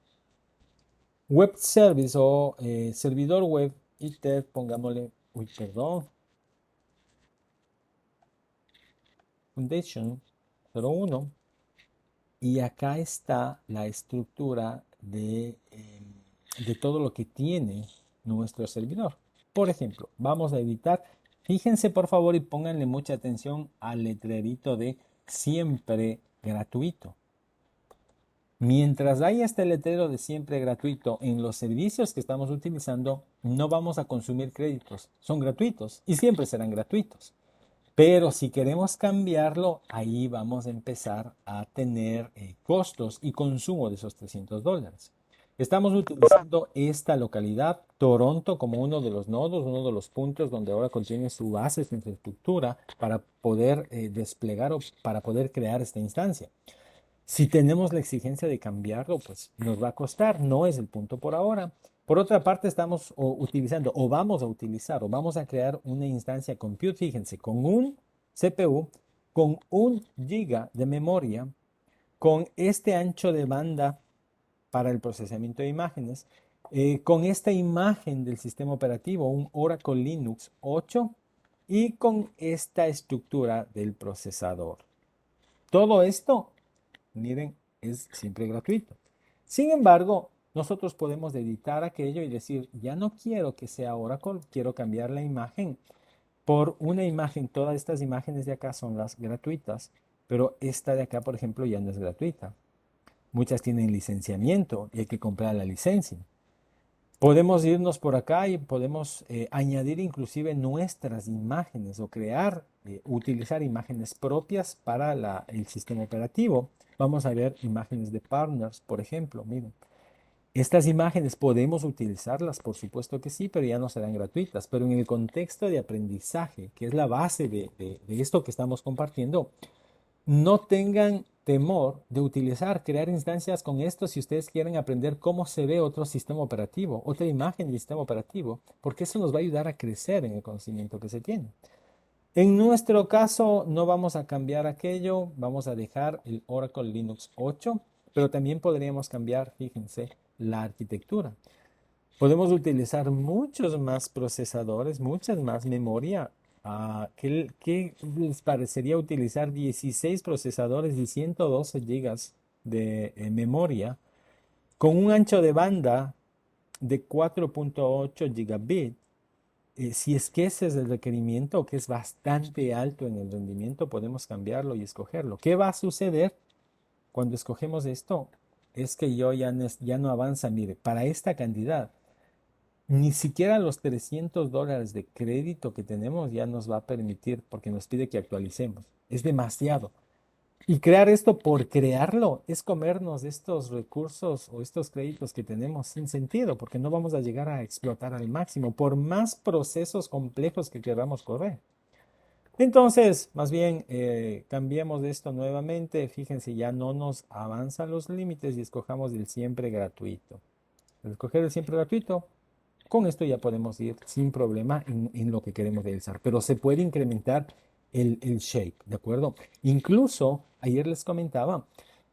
S1: Web Service o servidor web ITER, pongámosle, uy, perdón, Foundation 01. Y acá está la estructura de todo lo que tiene nuestro servidor. Por ejemplo, vamos a editar. Fíjense por favor y pónganle mucha atención al letrerito de siempre gratuito. Mientras haya este letrero de siempre gratuito en los servicios que estamos utilizando, no vamos a consumir créditos. Son gratuitos y siempre serán gratuitos. Pero si queremos cambiarlo, ahí vamos a empezar a tener costos y consumo de esos $300. Estamos utilizando esta localidad, Toronto, como uno de los nodos, uno de los puntos donde ahora contiene su base, su infraestructura, para poder desplegar o para poder crear esta instancia. Si tenemos la exigencia de cambiarlo, pues nos va a costar, no es el punto por ahora. Por otra parte, estamos utilizando o vamos a utilizar o vamos a crear una instancia compute, fíjense, con un CPU, con 1 GB de memoria, con este ancho de banda para el procesamiento de imágenes, con esta imagen del sistema operativo, un Oracle Linux 8 y con esta estructura del procesador. Todo esto, miren, es siempre gratuito. Sin embargo, nosotros podemos editar aquello y decir, ya no quiero que sea Oracle, quiero cambiar la imagen por una imagen. Todas estas imágenes de acá son las gratuitas, pero esta de acá, por ejemplo, ya no es gratuita. Muchas tienen licenciamiento y hay que comprar la licencia. Podemos irnos por acá y podemos añadir inclusive nuestras imágenes o utilizar imágenes propias para el sistema operativo. Vamos a ver imágenes de partners, por ejemplo. Miren, estas imágenes podemos utilizarlas, por supuesto que sí, pero ya no serán gratuitas. Pero en el contexto de aprendizaje, que es la base de esto que estamos compartiendo, no tengan temor de crear instancias con esto si ustedes quieren aprender cómo se ve otro sistema operativo, otra imagen del sistema operativo, porque eso nos va a ayudar a crecer en el conocimiento que se tiene. En nuestro caso, no vamos a cambiar aquello, vamos a dejar el Oracle Linux 8, pero también podríamos cambiar, fíjense, la arquitectura. Podemos utilizar muchos más procesadores, muchas más memoria. ¿Qué les parecería utilizar 16 procesadores y 112 gigas de memoria con un ancho de banda de 4.8 gigabit? Si es que ese es el requerimiento, que es bastante alto en el rendimiento, podemos cambiarlo y escogerlo. ¿Qué va a suceder cuando escogemos esto? Es que ya no avanza, mire, para esta cantidad. Ni siquiera los $300 de crédito que tenemos ya nos va a permitir porque nos pide que actualicemos. Es demasiado. Y crear esto por crearlo es comernos estos recursos o estos créditos que tenemos sin sentido porque no vamos a llegar a explotar al máximo por más procesos complejos que queramos correr. Entonces, más bien, cambiemos esto nuevamente. Fíjense, ya no nos avanzan los límites y escojamos el siempre gratuito. Al escoger el siempre gratuito, con esto ya podemos ir sin problema en lo que queremos realizar, pero se puede incrementar el shape, ¿de acuerdo? Incluso, ayer les comentaba,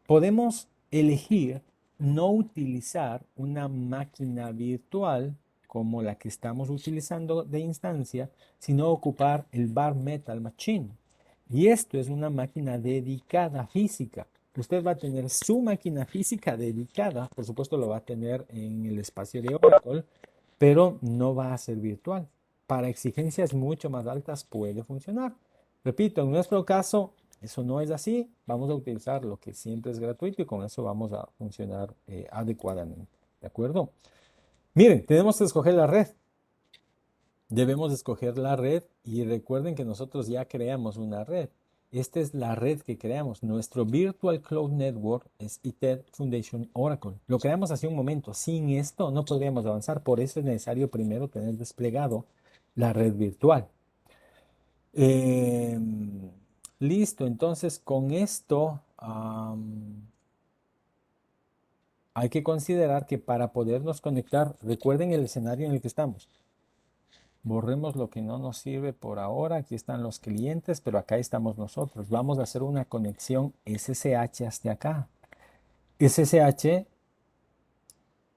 S1: podemos elegir no utilizar una máquina virtual como la que estamos utilizando de instancia, sino ocupar el Bare Metal Machine. Y esto es una máquina dedicada física. Usted va a tener su máquina física dedicada, por supuesto lo va a tener en el espacio de Oracle, pero no va a ser virtual. Para exigencias mucho más altas puede funcionar. Repito, en nuestro caso, eso no es así. Vamos a utilizar lo que siempre es gratuito y con eso vamos a funcionar adecuadamente. ¿De acuerdo? Miren, tenemos que escoger la red. Debemos escoger la red y recuerden que nosotros ya creamos una red. Esta es la red que creamos. Nuestro Virtual Cloud Network es ITED Foundation Oracle. Lo creamos hace un momento. Sin esto no podríamos avanzar. Por eso es necesario primero tener desplegado la red virtual. Eh, Listo. Entonces con esto hay que considerar que para podernos conectar, recuerden el escenario en el que estamos. Borremos lo que no nos sirve por ahora. Aquí están los clientes, pero acá estamos nosotros. Vamos a hacer una conexión SSH hasta acá. SSH,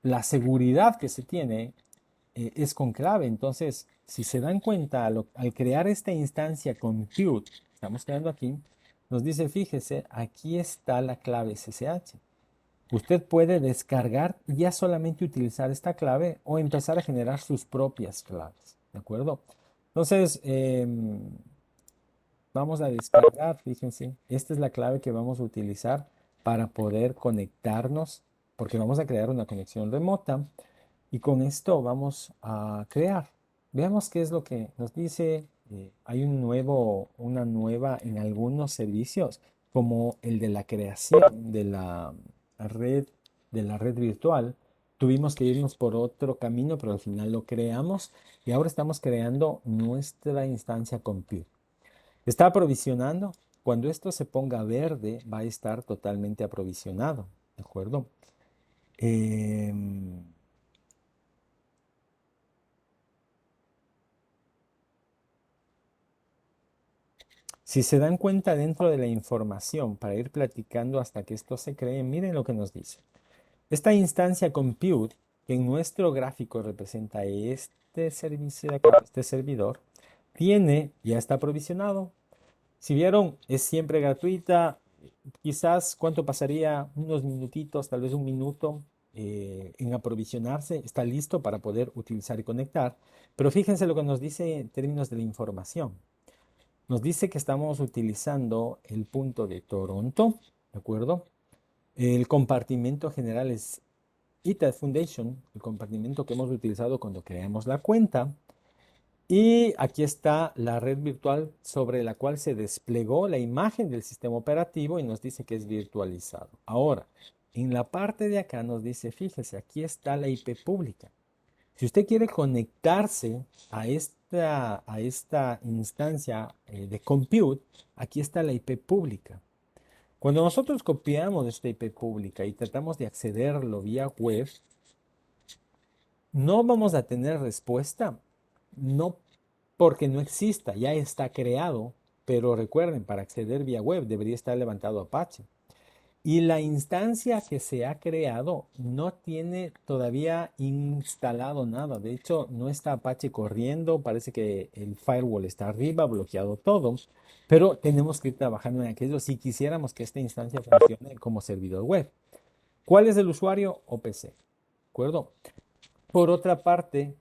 S1: la seguridad que se tiene es con clave. Entonces, si se dan cuenta, al crear esta instancia compute, estamos creando aquí, nos dice, fíjese, aquí está la clave SSH. Usted puede descargar y ya solamente utilizar esta clave o empezar a generar sus propias claves. ¿De acuerdo? Entonces, vamos a descargar, fíjense, esta es la clave que vamos a utilizar para poder conectarnos, porque vamos a crear una conexión remota y con esto vamos a crear. Veamos qué es lo que nos dice. Hay una nueva en algunos servicios, como el de la creación red, de la red virtual. Tuvimos que irnos por otro camino, pero al final lo creamos y ahora estamos creando nuestra instancia compute. Está aprovisionando. Cuando esto se ponga verde, va a estar totalmente aprovisionado. ¿De acuerdo? Si se dan cuenta dentro de la información, para ir platicando hasta que esto se cree, miren lo que nos dice. Esta instancia compute, que en nuestro gráfico representa este servicio de acá, este servidor, ya está aprovisionado. Si vieron, es siempre gratuita. Quizás, ¿cuánto pasaría? Unos minutitos, tal vez un minuto en aprovisionarse. Está listo para poder utilizar y conectar. Pero fíjense lo que nos dice en términos de la información. Nos dice que estamos utilizando el punto de Toronto, ¿de acuerdo? El compartimento general es ITED Foundation, el compartimento que hemos utilizado cuando creamos la cuenta. Y aquí está la red virtual sobre la cual se desplegó la imagen del sistema operativo y nos dice que es virtualizado. Ahora, en la parte de acá nos dice, fíjese, aquí está la IP pública. Si usted quiere conectarse a esta instancia de compute, aquí está la IP pública. Cuando nosotros copiamos esta IP pública y tratamos de accederlo vía web, no vamos a tener respuesta, no porque no exista, ya está creado, pero recuerden, para acceder vía web debería estar levantado Apache. Y la instancia que se ha creado no tiene todavía instalado nada. De hecho, no está Apache corriendo. Parece que el firewall está arriba, bloqueado todo. Pero tenemos que ir trabajando en aquello si quisiéramos que esta instancia funcione como servidor web. ¿Cuál es el usuario? OPC. ¿De acuerdo? Por otra parte,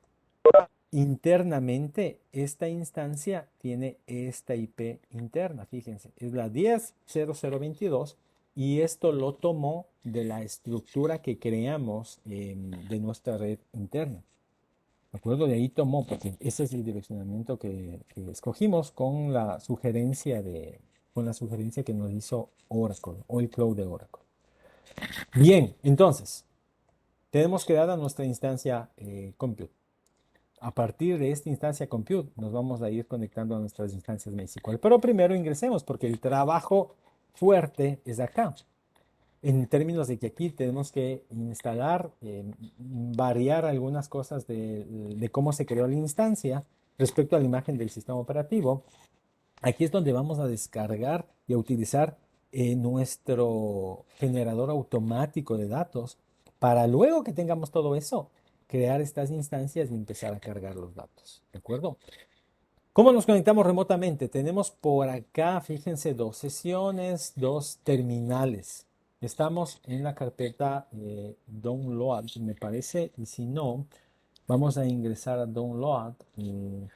S1: internamente, esta instancia tiene esta IP interna, fíjense, es la 10.0022 y esto lo tomó de la estructura que creamos de nuestra red interna. ¿De acuerdo? De ahí tomó, porque ese es el direccionamiento que escogimos con la sugerencia que nos hizo Oracle o el cloud de Oracle. Bien, entonces, tenemos creada nuestra instancia Compute. A partir de esta instancia Compute nos vamos a ir conectando a nuestras instancias MySQL. Pero primero ingresemos porque el trabajo fuerte es acá. En términos de que aquí tenemos que instalar, variar algunas cosas de cómo se creó la instancia respecto a la imagen del sistema operativo. Aquí es donde vamos a descargar y a utilizar nuestro generador automático de datos para luego que tengamos todo eso, crear estas instancias y empezar a cargar los datos. ¿De acuerdo? ¿Cómo nos conectamos remotamente? Tenemos por acá, fíjense, dos sesiones, dos terminales. Estamos en la carpeta Download, me parece, y si no, vamos a ingresar a Download.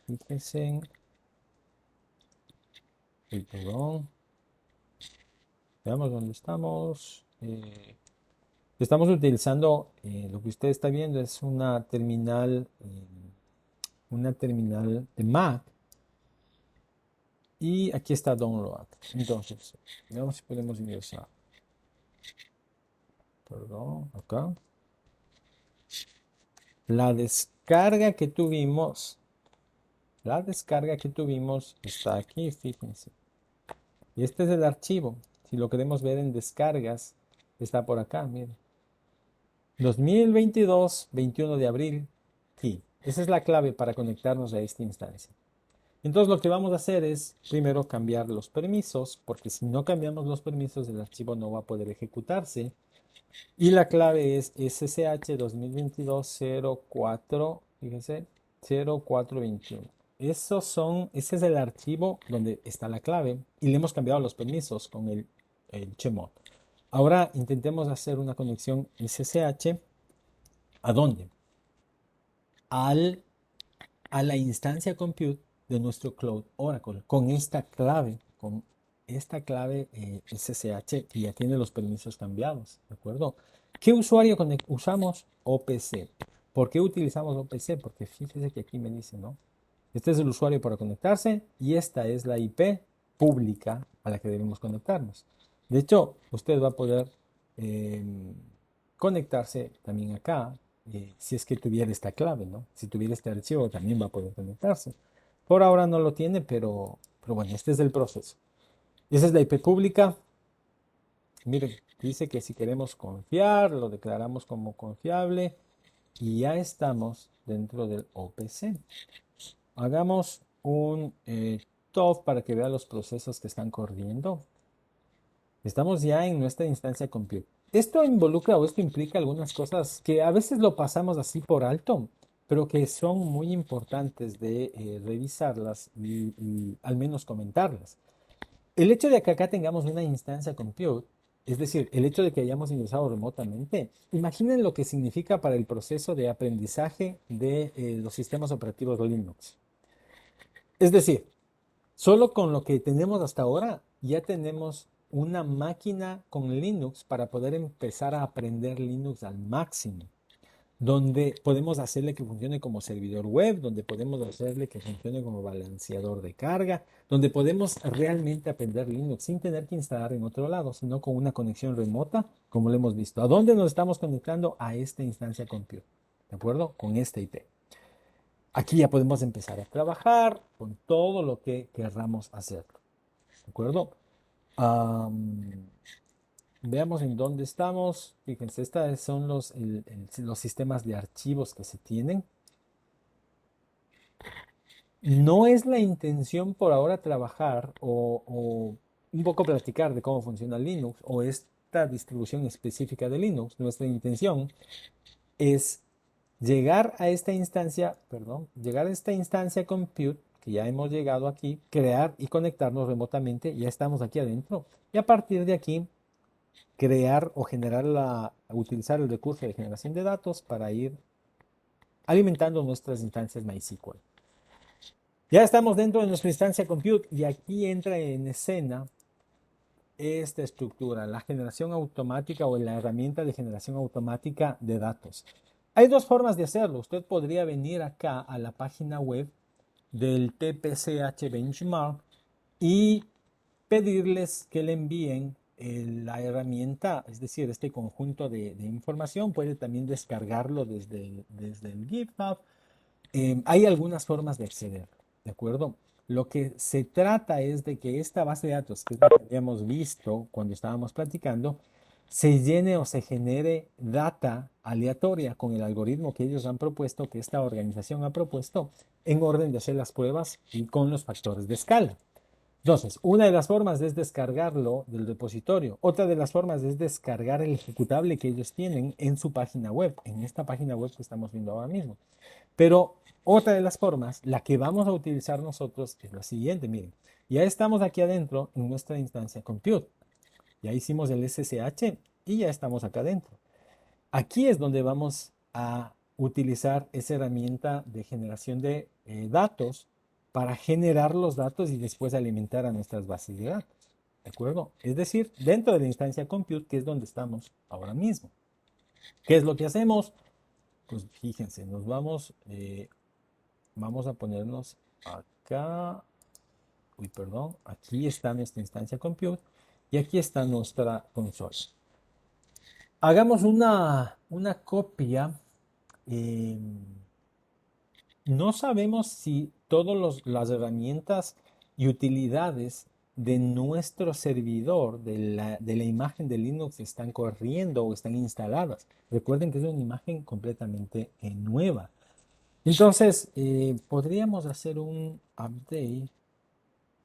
S1: Fíjense, perdón. Veamos dónde estamos. Estamos utilizando, lo que usted está viendo es una terminal de Mac. Y aquí está Download. Entonces, veamos si podemos ingresar. Perdón, acá. La descarga que tuvimos está aquí, fíjense. Y este es el archivo. Si lo queremos ver en descargas, está por acá, miren. 2022, 21 de abril. Sí, esa es la clave para conectarnos a esta instancia. Entonces lo que vamos a hacer es primero cambiar los permisos, porque si no cambiamos los permisos el archivo no va a poder ejecutarse. Y la clave es SSH 2022-04, fíjense, 0421. Ese es el archivo donde está la clave y le hemos cambiado los permisos con el chmod. Ahora intentemos hacer una conexión SSH. ¿A dónde? A la instancia compute de nuestro Cloud Oracle con esta clave SSH que ya tiene los permisos cambiados, ¿de acuerdo? ¿Qué usuario usamos? OPC. ¿Por qué utilizamos OPC? Porque fíjese que aquí me dice, ¿no? Este es el usuario para conectarse y esta es la IP pública a la que debemos conectarnos. De hecho, usted va a poder eh, conectarse también acá si es que tuviera esta clave, ¿no? Si tuviera este archivo también va a poder conectarse. Por ahora no lo tiene, pero bueno, este es el proceso. Esa es la IP pública. Miren, dice que si queremos confiar, lo declaramos como confiable y ya estamos dentro del OPC. Hagamos un top para que vea los procesos que están corriendo. Estamos ya en nuestra instancia compute. Esto involucra o esto implica algunas cosas que a veces lo pasamos así por alto, pero que son muy importantes de revisarlas y al menos comentarlas. El hecho de que acá tengamos una instancia compute, es decir, el hecho de que hayamos ingresado remotamente, imaginen lo que significa para el proceso de aprendizaje de los sistemas operativos Linux. Es decir, solo con lo que tenemos hasta ahora, ya tenemos una máquina con Linux para poder empezar a aprender Linux al máximo, donde podemos hacerle que funcione como servidor web, donde podemos hacerle que funcione como balanceador de carga, donde podemos realmente aprender Linux sin tener que instalar en otro lado, sino con una conexión remota, como lo hemos visto. ¿A dónde nos estamos conectando? A esta instancia compute, ¿de acuerdo? Con esta IP. Aquí ya podemos empezar a trabajar con todo lo que querramos hacer. ¿De acuerdo? Veamos en dónde estamos. Fíjense, estos son los sistemas de archivos que se tienen. No es la intención por ahora trabajar o un poco platicar de cómo funciona Linux o esta distribución específica de Linux. Nuestra intención es llegar a esta instancia, perdón, llegar a esta instancia compute que ya hemos llegado aquí, crear y conectarnos remotamente, ya estamos aquí adentro. Y a partir de aquí, crear o generar utilizar el recurso de generación de datos para ir alimentando nuestras instancias MySQL. Ya estamos dentro de nuestra instancia compute y aquí entra en escena esta estructura, la generación automática o la herramienta de generación automática de datos. Hay dos formas de hacerlo. Usted podría venir acá a la página web del TPCH Benchmark y pedirles que le envíen la herramienta, es decir, este conjunto de información. Puede también descargarlo desde el GitHub. Hay algunas formas de acceder, ¿de acuerdo? Lo que se trata es de que esta base de datos, que es lo que habíamos visto cuando estábamos platicando, se llene o se genere data aleatoria con el algoritmo que ellos han propuesto, que esta organización ha propuesto, en orden de hacer las pruebas y con los factores de escala. Entonces, una de las formas es descargarlo del repositorio. Otra de las formas es descargar el ejecutable que ellos tienen en su página web, en esta página web que estamos viendo ahora mismo. Pero otra de las formas, la que vamos a utilizar nosotros, es la siguiente. Miren, ya estamos aquí adentro en nuestra instancia compute. Ya hicimos el SSH y ya estamos acá adentro. Aquí es donde vamos a utilizar esa herramienta de generación de datos para generar los datos y después alimentar a nuestras bases de datos. ¿De acuerdo? Es decir, dentro de la instancia compute, que es donde estamos ahora mismo. ¿Qué es lo que hacemos? Pues fíjense, vamos a ponernos acá. Uy, perdón. Aquí está nuestra instancia compute y aquí está nuestra consola. Hagamos una copia. eh, no sabemos si todas las herramientas y utilidades de nuestro servidor, de la imagen de Linux, están corriendo o están instaladas. Recuerden que es una imagen completamente nueva. Entonces, podríamos hacer un update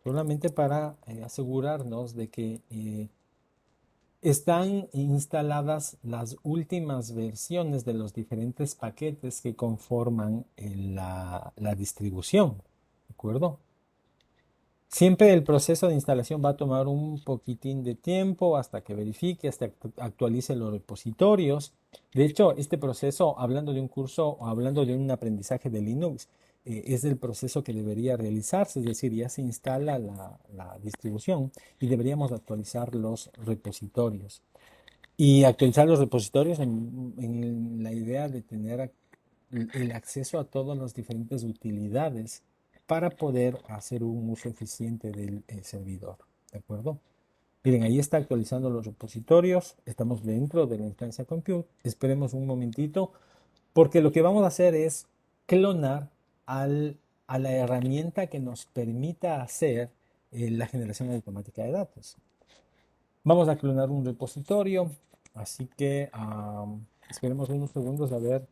S1: solamente para asegurarnos de que están instaladas las últimas versiones de los diferentes paquetes que conforman la distribución. ¿De acuerdo? Siempre el proceso de instalación va a tomar un poquitín de tiempo hasta que verifique, hasta que actualice los repositorios. De hecho, este proceso, hablando de un curso o hablando de un aprendizaje de Linux, es el proceso que debería realizarse, es decir, ya se instala la distribución y deberíamos actualizar los repositorios. Y actualizar los repositorios en la idea de tener el acceso a todas las diferentes utilidades para poder hacer un uso eficiente del servidor. ¿De acuerdo? Miren, ahí está actualizando los repositorios. Estamos dentro de la instancia compute. Esperemos un momentito, porque lo que vamos a hacer es clonar a la herramienta que nos permita hacer la generación automática de datos. Vamos a clonar un repositorio, así que esperemos unos segundos a ver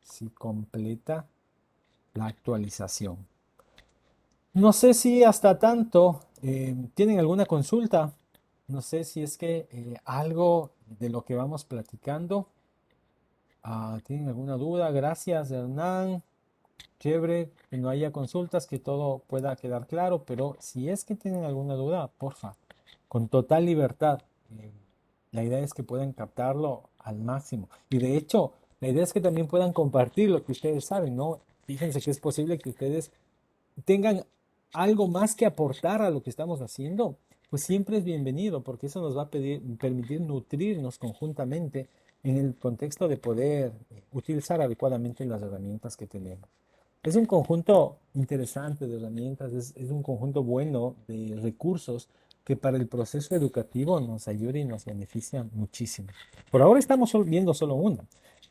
S1: si completa la actualización. No sé si hasta tanto tienen alguna consulta. No sé si es que algo de lo que vamos platicando tienen alguna duda. Gracias, Hernán. Chévere que no haya consultas, que todo pueda quedar claro, pero si es que tienen alguna duda, porfa, con total libertad. Eh, la idea es que puedan captarlo al máximo. Y de hecho, la idea es que también puedan compartir lo que ustedes saben, ¿no? Fíjense que es posible que ustedes tengan algo más que aportar a lo que estamos haciendo, pues siempre es bienvenido, porque eso nos va a permitir nutrirnos conjuntamente en el contexto de poder utilizar adecuadamente las herramientas que tenemos. Es un conjunto interesante de herramientas, es un conjunto bueno de recursos que para el proceso educativo nos ayuda y nos beneficia muchísimo. Por ahora estamos viendo solo una.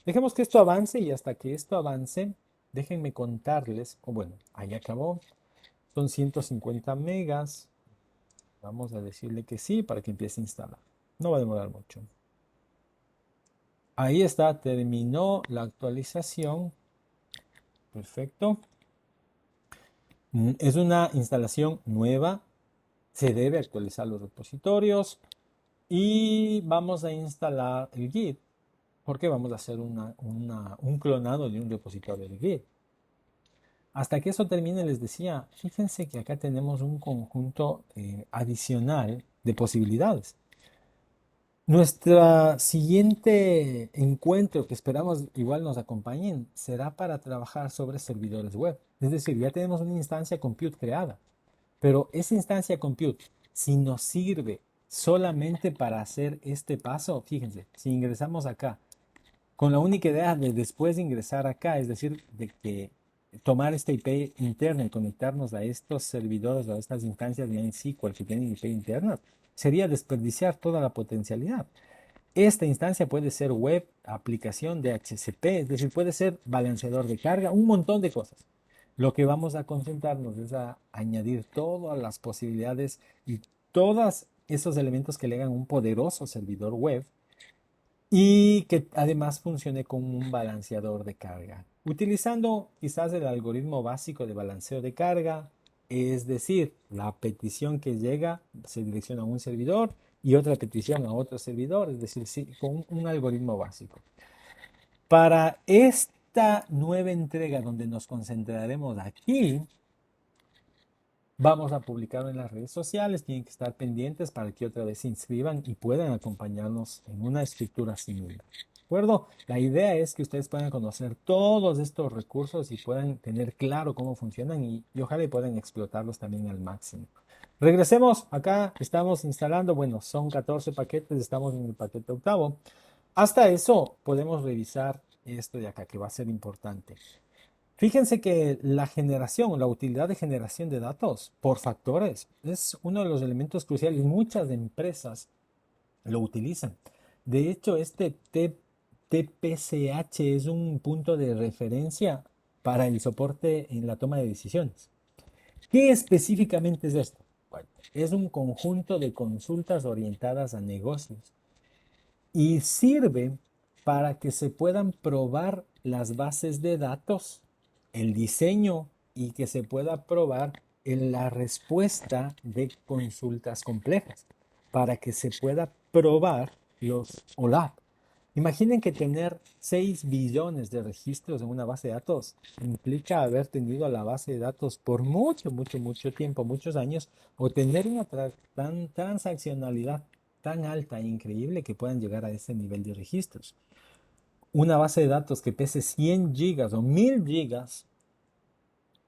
S1: Dejemos que esto avance y hasta que esto avance, déjenme contarles, o bueno, ahí acabó. Son 150 megas. Vamos a decirle que sí para que empiece a instalar. No va a demorar mucho. Ahí está, terminó la actualización. Perfecto. Es una instalación nueva. Se debe actualizar los repositorios. Y vamos a instalar el Git. Porque vamos a hacer un clonado de un repositorio de Git. Hasta que eso termine, les decía, fíjense que acá tenemos un conjunto adicional de posibilidades. Nuestro siguiente encuentro, que esperamos igual nos acompañen, será para trabajar sobre servidores web. Es decir, ya tenemos una instancia compute creada, pero esa instancia compute, si nos sirve solamente para hacer este paso, fíjense, si ingresamos acá con la única idea de después de ingresar acá, es decir, de que tomar esta IP interna y conectarnos a estos servidores o a estas instancias de MySQL que tienen IP interna, sería desperdiciar toda la potencialidad. Esta instancia puede ser web, aplicación de HCP, es decir, puede ser balanceador de carga, un montón de cosas. Lo que vamos a concentrarnos es a añadir todas las posibilidades y todos esos elementos que le hagan un poderoso servidor web y que además funcione como un balanceador de carga, utilizando quizás el algoritmo básico de balanceo de carga, es decir, la petición que llega se direcciona a un servidor y otra petición a otro servidor, es decir, sí, con un algoritmo básico. Para esta nueva entrega donde nos concentraremos aquí, vamos a publicarlo en las redes sociales, tienen que estar pendientes para que otra vez se inscriban y puedan acompañarnos en una estructura similar. ¿De acuerdo? La idea es que ustedes puedan conocer todos estos recursos y puedan tener claro cómo funcionan y ojalá puedan explotarlos también al máximo. Regresemos, acá estamos instalando, bueno, son 14 paquetes, estamos en el paquete octavo. Hasta eso podemos revisar esto de acá que va a ser importante. Fíjense que la generación, la utilidad de generación de datos por factores es uno de los elementos cruciales. Muchas empresas lo utilizan. De hecho, este TPCH es un punto de referencia para el soporte en la toma de decisiones. ¿Qué específicamente es esto? Bueno, es un conjunto de consultas orientadas a negocios y sirve para que se puedan probar las bases de datos, el diseño y que se pueda probar en la respuesta de consultas complejas, para que se pueda probar los OLAP. Imaginen que tener 6 billones de registros en una base de datos implica haber tenido la base de datos por mucho tiempo, muchos años, o tener una transaccionalidad tan alta e increíble que puedan llegar a ese nivel de registros. Una base de datos que pese 100 gigas o 1000 gigas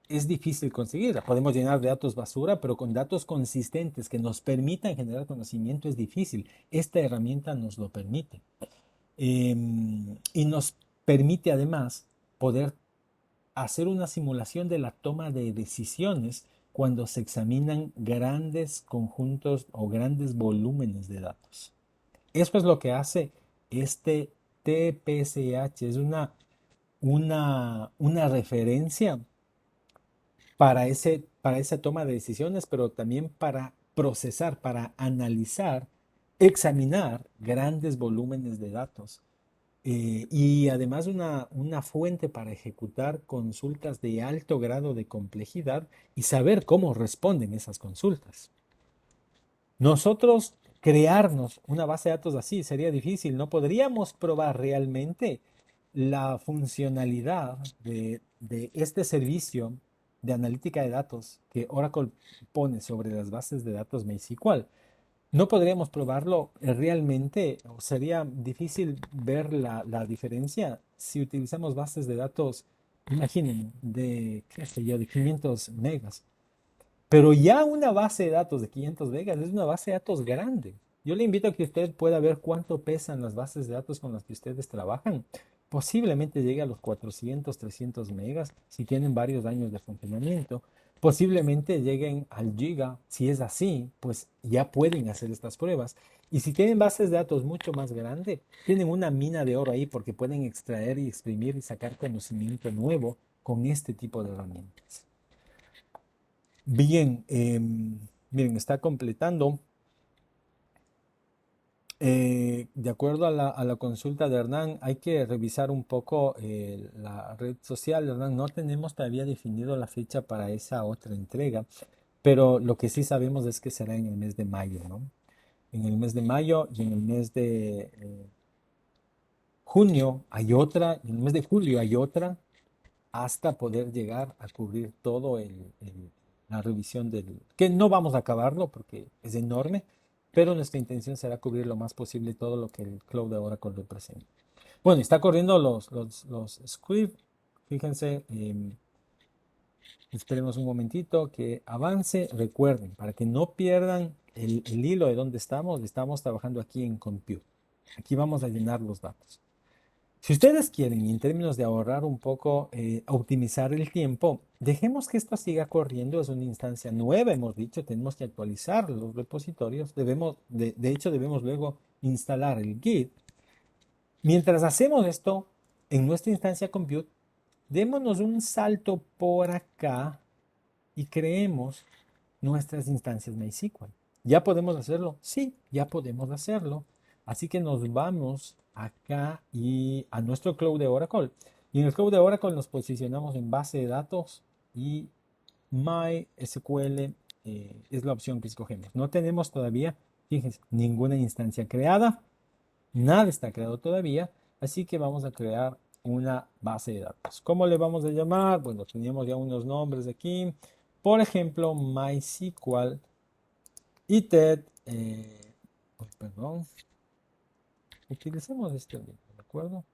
S1: es difícil conseguirla. Podemos llenar de datos basura, pero con datos consistentes que nos permitan generar conocimiento es difícil. Esta herramienta nos lo permite. Y nos permite además poder hacer una simulación de la toma de decisiones cuando se examinan grandes conjuntos o grandes volúmenes de datos. Eso es lo que hace este TPCH. Es una referencia para esa toma de decisiones, pero también para procesar, para analizar, examinar grandes volúmenes de datos. Y además una fuente para ejecutar consultas de alto grado de complejidad y saber cómo responden esas consultas. Nosotros crearnos una base de datos así sería difícil, no podríamos probar realmente la funcionalidad de este servicio de analítica de datos que Oracle pone sobre las bases de datos MySQL. No podríamos probarlo realmente, o sería difícil ver la diferencia si utilizamos bases de datos, imaginen, de, qué sé yo, de 500 megas. Pero ya una base de datos de 500 megas es una base de datos grande. Yo le invito a que usted pueda ver cuánto pesan las bases de datos con las que ustedes trabajan. Posiblemente llegue a los 400, 300 megas si tienen varios años de funcionamiento. Posiblemente lleguen al giga. Si es así, pues ya pueden hacer estas pruebas. Y si tienen bases de datos mucho más grandes, tienen una mina de oro ahí porque pueden extraer y exprimir y sacar conocimiento nuevo con este tipo de herramientas. Bien, miren, está completando De acuerdo a la consulta de Hernán, hay que revisar un poco la red social de Hernán. No tenemos todavía definido la fecha para esa otra entrega, pero lo que sí sabemos es que será en el mes de mayo, ¿no? En el mes de mayo y en el mes de junio hay otra, y en el mes de julio hay otra, hasta poder llegar a cubrir todo la revisión del, que no vamos a acabarlo porque es enorme, pero nuestra intención será cubrir lo más posible todo lo que el Cloud de Oracle representa. Bueno, está corriendo los scripts, fíjense, esperemos un momentito que avance, recuerden, para que no pierdan el hilo de dónde estamos trabajando aquí en Compute. Aquí vamos a llenar los datos. Si ustedes quieren, en términos de ahorrar un poco, optimizar el tiempo, dejemos que esto siga corriendo. Es una instancia nueva, hemos dicho, tenemos que actualizar los repositorios. De hecho, debemos luego instalar el Git. Mientras hacemos esto, en nuestra instancia Compute, démonos un salto por acá y creemos nuestras instancias MySQL. ¿Ya podemos hacerlo? Sí, ya podemos hacerlo. Así que nos vamos acá y a nuestro Cloud de Oracle. Y en el Cloud de Oracle nos posicionamos en base de datos y MySQL es la opción que escogemos. No tenemos todavía, fíjense, ninguna instancia creada. Nada está creado todavía. Así que vamos a crear una base de datos. ¿Cómo le vamos a llamar? Bueno, teníamos ya unos nombres aquí. Por ejemplo, MySQL ITED. Perdón. Utilicemos este mismo, ¿de acuerdo?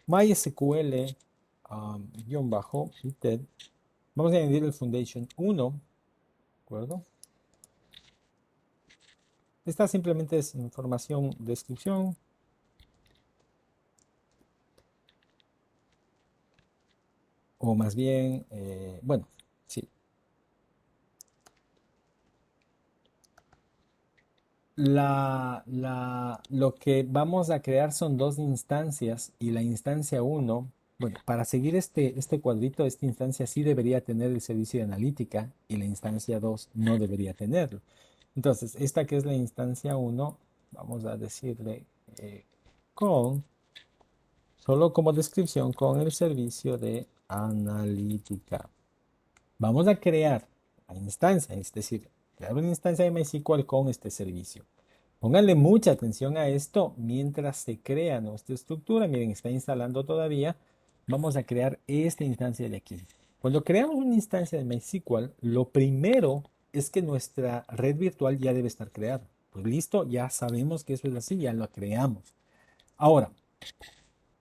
S1: MySQL guión bajo ITED. Vamos a añadir el Foundation 1, ¿de acuerdo? Esta simplemente es información, descripción. O más bien, bueno, sí. Lo que vamos a crear son dos instancias y la instancia uno, bueno, para seguir este cuadrito, esta instancia sí debería tener el servicio de analítica y la instancia 2 no debería tenerlo. Entonces, esta que es la instancia uno, vamos a decirle con, solo como descripción, con el servicio de analítica. Vamos a crear la instancia, es decir, crear una instancia de MySQL con este servicio. Pónganle mucha atención a esto mientras se crea nuestra estructura. Miren, está instalando todavía. Vamos a crear esta instancia de aquí. Cuando creamos una instancia de MySQL, lo primero es que nuestra red virtual ya debe estar creada. Pues listo, ya sabemos que eso es así, ya lo creamos. Ahora,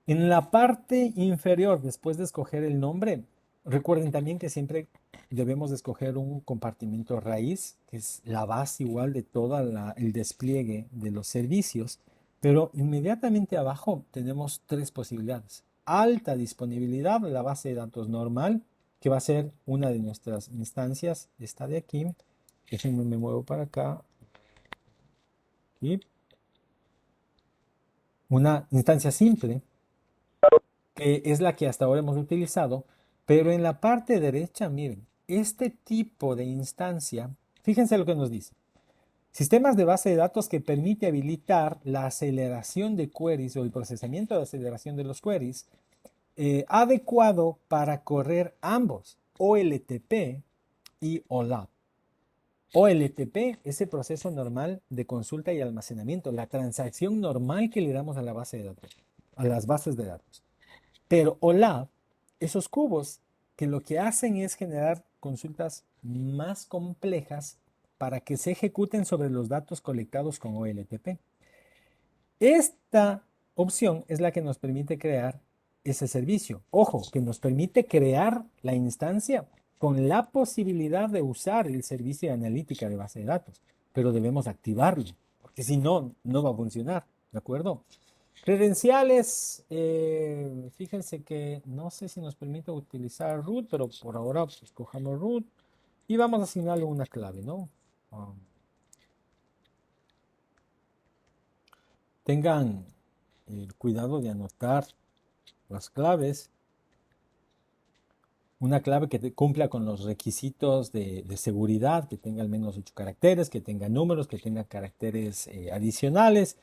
S1: en la parte inferior, después de escoger el nombre, recuerden también que siempre debemos de escoger un compartimento raíz, que es la base igual de todo el despliegue de los servicios, pero inmediatamente abajo tenemos tres posibilidades. Alta disponibilidad, la base de datos normal, que va a ser una de nuestras instancias, esta de aquí. Déjenme, me muevo para acá. Y una instancia simple, que es la que hasta ahora hemos utilizado, pero en la parte derecha, miren, este tipo de instancia, fíjense lo que nos dice. Sistemas de base de datos que permite habilitar la aceleración de queries o el procesamiento de aceleración de los queries adecuado para correr ambos, OLTP y OLAP. OLTP es el proceso normal de consulta y almacenamiento, la transacción normal que le damos a la base de datos, a las bases de datos. Pero OLAP, esos cubos que lo que hacen es generar consultas más complejas para que se ejecuten sobre los datos colectados con OLTP. Esta opción es la que nos permite crear ese servicio. Ojo, que nos permite crear la instancia con la posibilidad de usar el servicio de analítica de base de datos, pero debemos activarlo, porque si no, no va a funcionar, ¿de acuerdo? Credenciales, fíjense que no sé si nos permite utilizar root, pero por ahora pues, escojamos root y vamos a asignarle una clave, ¿no? Um, Tengan el cuidado de anotar las claves. una clave que cumpla con los requisitos de seguridad, que tenga al menos 8 caracteres, que tenga números, que tenga caracteres adicionales,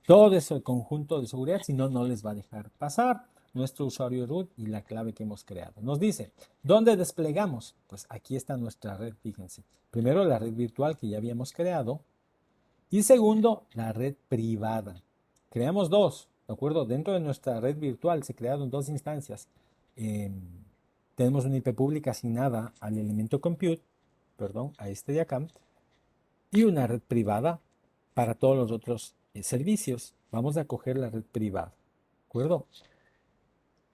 S1: todo ese conjunto de seguridad, si no, no les va a dejar pasar nuestro usuario root y la clave que hemos creado. Nos dice, ¿dónde desplegamos? Pues aquí está nuestra red, fíjense. Primero la red virtual que ya habíamos creado y segundo la red privada. Creamos dos, ¿de acuerdo? Dentro de nuestra red virtual se crearon dos instancias. Eh, tenemos una IP pública asignada al elemento compute, perdón, a este de acá, y una red privada para todos los otros servicios. Vamos a coger la red privada, ¿de acuerdo?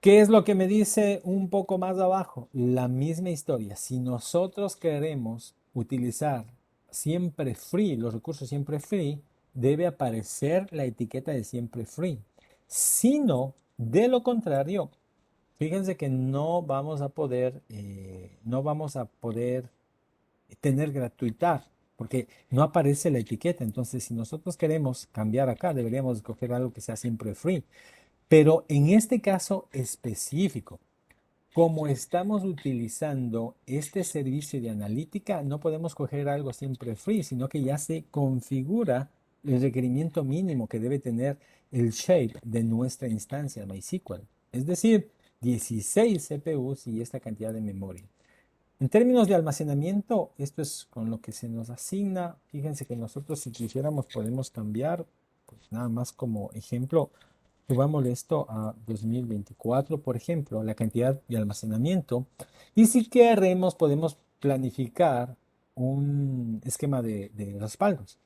S1: ¿Qué es lo que me dice un poco más abajo? La misma historia. Si nosotros queremos utilizar siempre free, los recursos siempre free, debe aparecer la etiqueta de siempre free. Si no, de lo contrario, fíjense que no vamos a poder tener gratuidad, porque no aparece la etiqueta. Entonces, si nosotros queremos cambiar acá, deberíamos escoger algo que sea siempre free. Pero en este caso específico, como estamos utilizando este servicio de analítica, no podemos coger algo siempre free, sino que ya se configura el requerimiento mínimo que debe tener el shape de nuestra instancia MySQL. Es decir, 16 CPUs y esta cantidad de memoria. En términos de almacenamiento, esto es con lo que se nos asigna. Fíjense que nosotros si quisiéramos podemos cambiar, pues nada más como ejemplo, subámosle esto a 2024, por ejemplo, la cantidad de almacenamiento. Y si queremos, podemos planificar un esquema de respaldos.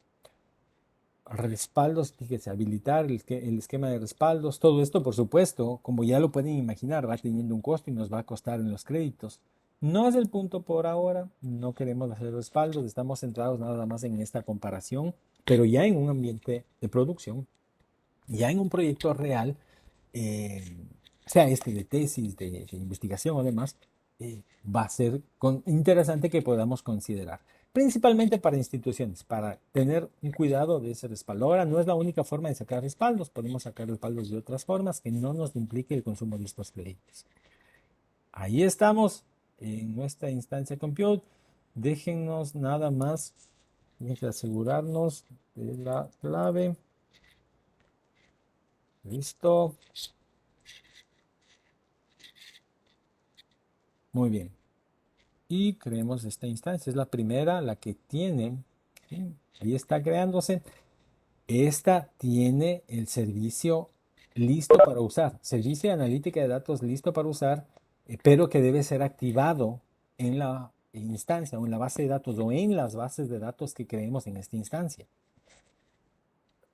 S1: Respaldos, fíjese, habilitar el esquema de respaldos. Todo esto, por supuesto, como ya lo pueden imaginar, va teniendo un costo y nos va a costar en los créditos. No es el punto por ahora, no queremos hacer respaldos, estamos centrados nada más en esta comparación, pero ya en un ambiente de producción, ya en un proyecto real, eh, sea este de tesis, de investigación o demás, va a ser interesante que podamos considerar. Principalmente para instituciones, para tener un cuidado de ese respaldo. Ahora, no es la única forma de sacar respaldos, podemos sacar respaldos de otras formas que no nos implique el consumo de estos créditos. Ahí estamos en nuestra instancia compute. Déjennos nada más, asegurarnos de la clave. Listo. Muy bien. Y creemos esta instancia. Es la primera, la que tiene. ¿Sí? Ahí está creándose. Esta tiene el servicio listo para usar. Servicio de analítica de datos listo para usar, pero que debe ser activado en la instancia o en la base de datos o en las bases de datos que creemos en esta instancia.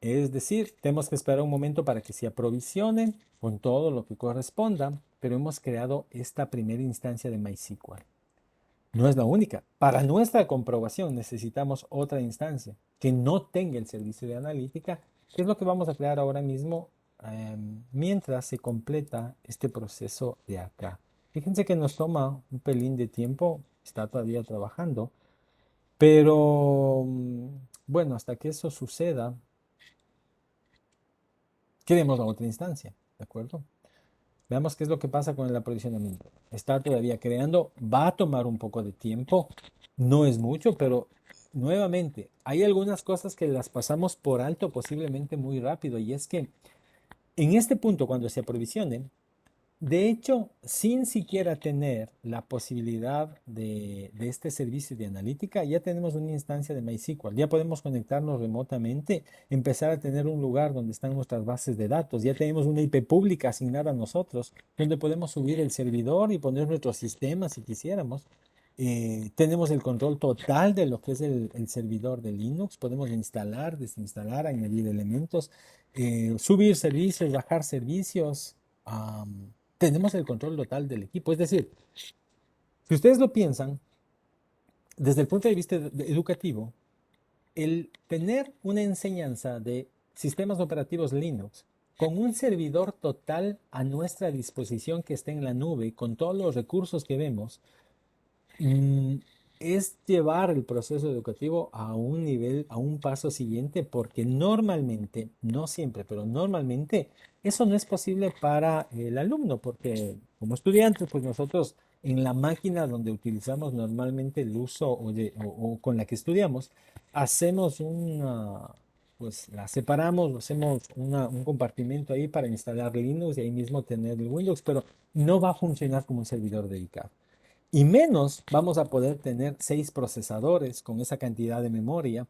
S1: Es decir, tenemos que esperar un momento para que se aprovisione con todo lo que corresponda, pero hemos creado esta primera instancia de MySQL. No es la única. Para nuestra comprobación necesitamos otra instancia que no tenga el servicio de analítica, que es lo que vamos a crear ahora mismo mientras se completa este proceso de acá. Fíjense que nos toma un pelín de tiempo, está todavía trabajando, pero bueno, hasta que eso suceda, queremos la otra instancia, ¿de acuerdo? Veamos qué es lo que pasa con el aprovisionamiento. Está todavía creando, va a tomar un poco de tiempo, no es mucho, pero nuevamente, hay algunas cosas que las pasamos por alto posiblemente muy rápido y es que en este punto cuando se aprovisionen, de hecho, sin siquiera tener la posibilidad de este servicio de analítica, ya tenemos una instancia de MySQL, ya podemos conectarnos remotamente, empezar a tener un lugar donde están nuestras bases de datos, ya tenemos una IP pública asignada a nosotros, donde podemos subir el servidor y poner nuestro sistema si quisiéramos. Tenemos el control total de lo que es el servidor de Linux, podemos instalar, desinstalar, añadir elementos, subir servicios, bajar servicios. Tenemos el control total del equipo. Es decir, si ustedes lo piensan, desde el punto de vista educativo, el tener una enseñanza de sistemas operativos Linux con un servidor total a nuestra disposición que esté en la nube, con todos los recursos que vemos, es llevar el proceso educativo a un nivel, a un paso siguiente, porque normalmente, no siempre, pero normalmente eso no es posible para el alumno, porque como estudiantes, pues nosotros en la máquina donde utilizamos normalmente el uso o con la que estudiamos, hacemos pues la separamos, hacemos un compartimento ahí para instalar Linux y ahí mismo tener el Windows, pero no va a funcionar como un servidor dedicado. Y menos vamos a poder tener 6 procesadores con esa cantidad de memoria,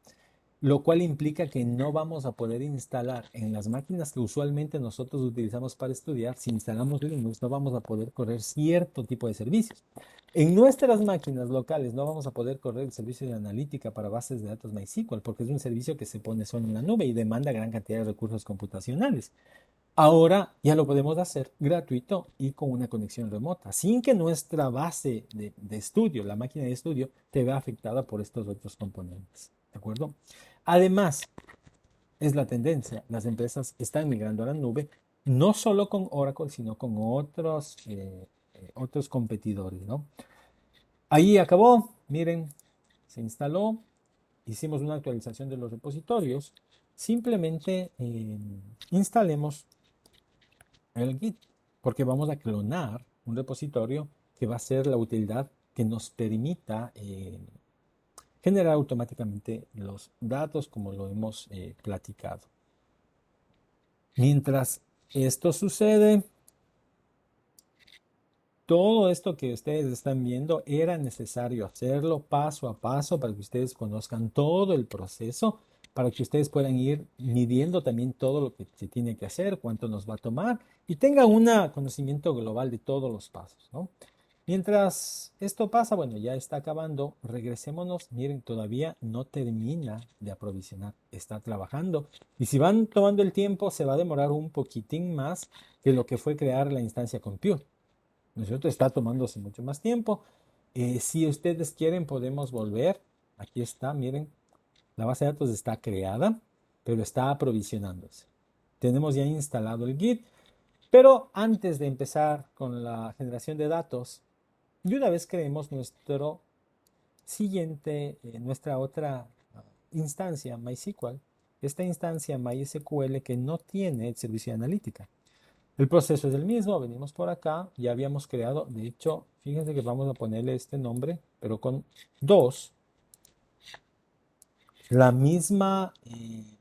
S1: lo cual implica que no vamos a poder instalar en las máquinas que usualmente nosotros utilizamos para estudiar. Si instalamos Linux, no vamos a poder correr cierto tipo de servicios. En nuestras máquinas locales no vamos a poder correr el servicio de analítica para bases de datos MySQL, porque es un servicio que se pone solo en la nube y demanda gran cantidad de recursos computacionales. Ahora ya lo podemos hacer gratuito y con una conexión remota, sin que nuestra base de estudio, la máquina de estudio, te vea afectada por estos otros componentes. ¿De acuerdo? Además, es la tendencia. Las empresas están migrando a la nube, no solo con Oracle, sino con otros competidores, ¿no? Ahí acabó. Miren, se instaló. Hicimos una actualización de los repositorios. Simplemente instalemos el Git, porque vamos a clonar un repositorio que va a ser la utilidad que nos permita generar automáticamente los datos como lo hemos platicado. Mientras esto sucede, todo esto que ustedes están viendo era necesario hacerlo paso a paso para que ustedes conozcan todo el proceso, para que ustedes puedan ir midiendo también todo lo que se tiene que hacer, cuánto nos va a tomar y tengan un conocimiento global de todos los pasos, ¿no? Mientras esto pasa, bueno, ya está acabando, regresémonos, miren, todavía no termina de aprovisionar, está trabajando y si van tomando el tiempo se va a demorar un poquitín más que lo que fue crear la instancia Compute. ¿No es cierto? Está tomándose mucho más tiempo. Si ustedes quieren, podemos volver. Aquí está, miren, la base de datos está creada, pero está aprovisionándose. Tenemos ya instalado el Git, pero antes de empezar con la generación de datos, de una vez creemos nuestra otra instancia, MySQL, esta instancia MySQL que no tiene el servicio de analítica. El proceso es el mismo, venimos por acá, ya habíamos creado, de hecho, fíjense que vamos a ponerle este nombre, pero con dos, la misma,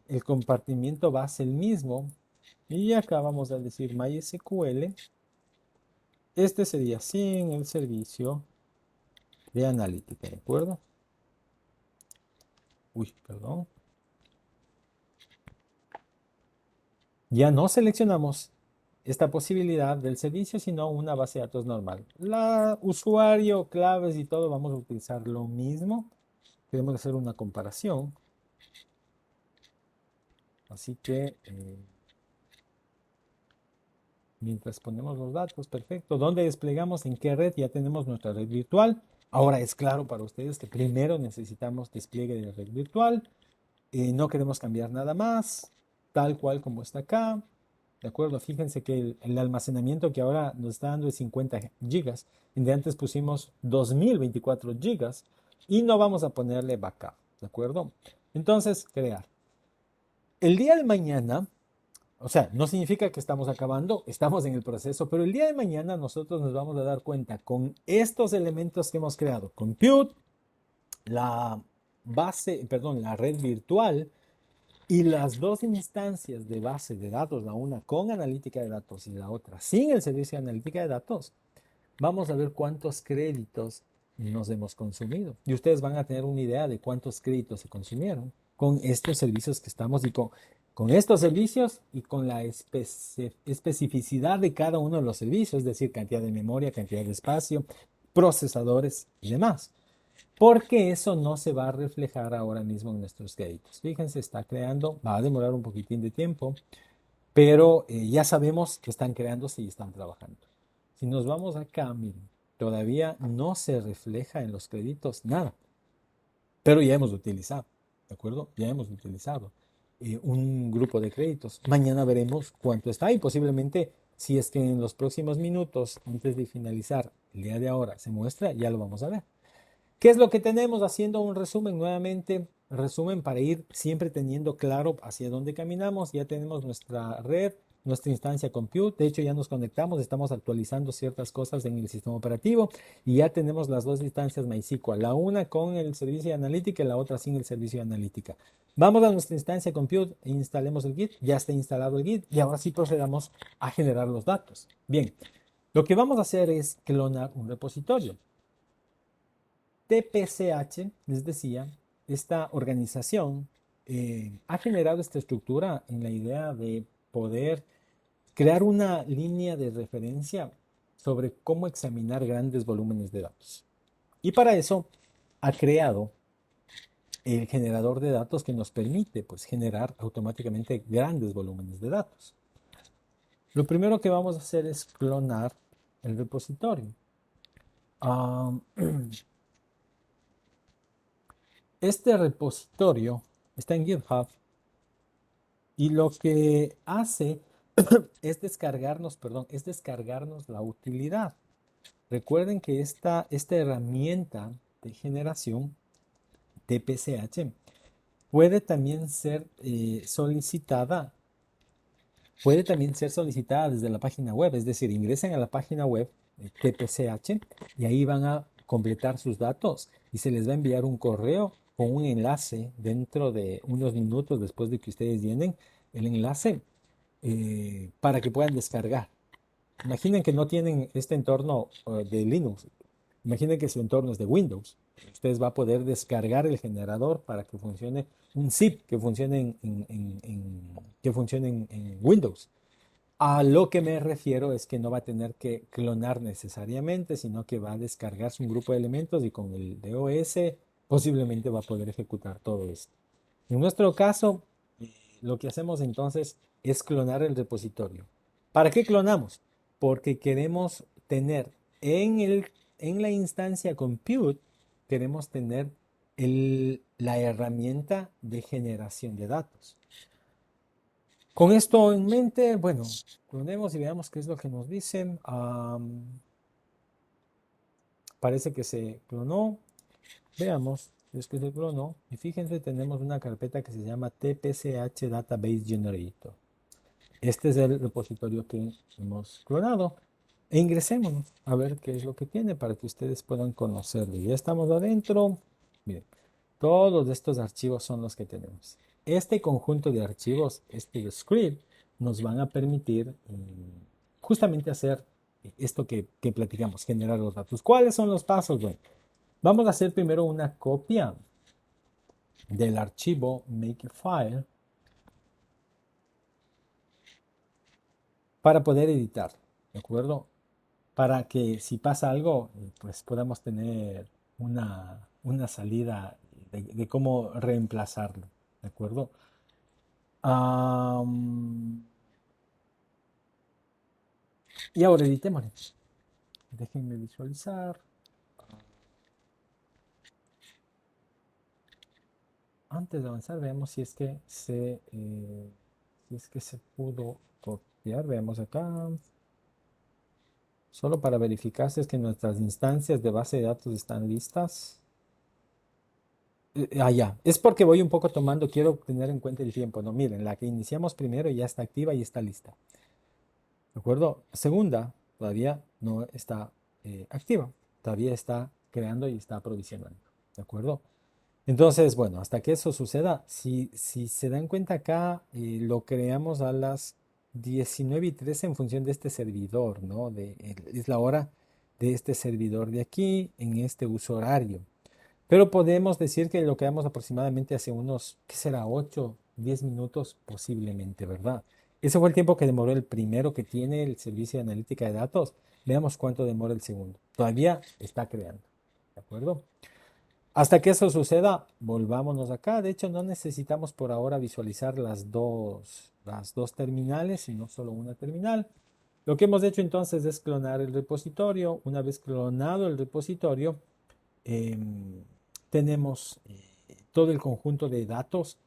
S1: el compartimiento va a ser el mismo, y acá vamos a decir MySQL, este sería sin el servicio de analítica, ¿de acuerdo? Uy, perdón. Ya no seleccionamos esta posibilidad del servicio, sino una base de datos normal. La usuario, claves y todo vamos a utilizar lo mismo. Queremos hacer una comparación. Así que mientras ponemos los datos, perfecto. ¿Dónde desplegamos? ¿En qué red? Ya tenemos nuestra red virtual. Ahora es claro para ustedes que primero necesitamos despliegue de la red virtual. No queremos cambiar nada más, tal cual como está acá. ¿De acuerdo? Fíjense que el almacenamiento que ahora nos está dando es 50 gigas. De antes pusimos 2024 gigas y no vamos a ponerle backup. ¿De acuerdo? Entonces, crear. El día de mañana, o sea, no significa que estamos acabando, estamos en el proceso, pero el día de mañana nosotros nos vamos a dar cuenta con estos elementos que hemos creado, compute, la la red virtual y las dos instancias de base de datos, la una con analítica de datos y la otra sin el servicio de analítica de datos, vamos a ver cuántos créditos nos hemos consumido. Y ustedes van a tener una idea de cuántos créditos se consumieron con estos servicios que estamos y con estos servicios y con la especificidad de cada uno de los servicios, es decir, cantidad de memoria, cantidad de espacio, procesadores y demás. Porque eso no se va a reflejar ahora mismo en nuestros créditos. Fíjense, está creando, va a demorar un poquitín de tiempo, pero ya sabemos que están creándose y están trabajando. Si nos vamos acá, miren, todavía no se refleja en los créditos nada, pero ya hemos utilizado, ¿de acuerdo? Ya hemos utilizado un grupo de créditos. Mañana veremos cuánto está y posiblemente si es que en los próximos minutos, antes de finalizar el día de ahora, se muestra, ya lo vamos a ver. ¿Qué es lo que tenemos? Haciendo un resumen nuevamente, resumen para ir siempre teniendo claro hacia dónde caminamos. Ya tenemos nuestra red, nuestra instancia compute. De hecho, ya nos conectamos, estamos actualizando ciertas cosas en el sistema operativo y ya tenemos las dos instancias MySQL, la una con el servicio de analítica y la otra sin el servicio de analítica. Vamos a nuestra instancia compute e instalemos el Git. Ya está instalado el Git y ahora sí procedamos a generar los datos. Bien, lo que vamos a hacer es clonar un repositorio. TPCH, les decía, esta organización ha generado esta estructura en la idea de poder crear una línea de referencia sobre cómo examinar grandes volúmenes de datos. Y para eso ha creado el generador de datos que nos permite pues, generar automáticamente grandes volúmenes de datos. Lo primero que vamos a hacer es clonar el repositorio. Este repositorio está en GitHub y lo que hace es descargarnos la utilidad. Recuerden que esta herramienta de generación TPCH puede también ser solicitada desde la página web, es decir, ingresen a la página web TPCH y ahí van a completar sus datos y se les va a enviar un correo con un enlace dentro de unos minutos después de que ustedes llenen el enlace para que puedan descargar. Imaginen que no tienen este entorno de Linux. Imaginen que su entorno es de Windows. Ustedes van a poder descargar el generador para que funcione un zip que funcione en Windows. A lo que me refiero es que no va a tener que clonar necesariamente, sino que va a descargarse un grupo de elementos y con el DOS posiblemente va a poder ejecutar todo esto. En nuestro caso, lo que hacemos entonces es clonar el repositorio. ¿Para qué clonamos? Porque queremos tener en la instancia compute, queremos tener la herramienta de generación de datos. Con esto en mente, bueno, clonemos y veamos qué es lo que nos dicen. Parece que se clonó. Veamos, es que se clonó. Y fíjense, tenemos una carpeta que se llama TPCH Database Generator. Este es el repositorio que hemos clonado. E ingresémonos a ver qué es lo que tiene para que ustedes puedan conocerlo. Ya estamos adentro. Miren, todos estos archivos son los que tenemos. Este conjunto de archivos, este script, nos van a permitir justamente hacer esto que platicamos, generar los datos. ¿Cuáles son los pasos? Bueno, vamos a hacer primero una copia del archivo makefile para poder editar, ¿de acuerdo? Para que si pasa algo, pues podamos tener una salida de cómo reemplazarlo, ¿de acuerdo? Y ahora editémoslo. Déjenme visualizar. Antes de avanzar, veamos si es que se pudo copiar. Veamos acá. Solo para verificar si es que nuestras instancias de base de datos están listas. Ya. Es porque voy un poco tomando, quiero tener en cuenta el tiempo. No, miren, la que iniciamos primero ya está activa y está lista. ¿De acuerdo? Segunda, todavía no está activa. Todavía está creando y está aprovisionando. ¿De acuerdo? Entonces, bueno, hasta que eso suceda, si se dan cuenta acá, lo creamos a las 19:13 en función de este servidor, ¿no? Es la hora de este servidor de aquí, en este uso horario. Pero podemos decir que lo creamos aproximadamente hace unos, ¿qué será? 8, 10 minutos posiblemente, ¿verdad? Ese fue el tiempo que demoró el primero que tiene el servicio de analítica de datos. Veamos cuánto demora el segundo. Todavía está creando, ¿de acuerdo? Hasta que eso suceda, volvámonos acá. De hecho, no necesitamos por ahora visualizar las dos terminales, sino solo una terminal. Lo que hemos hecho entonces es clonar el repositorio. Una vez clonado el repositorio, tenemos todo el conjunto de datos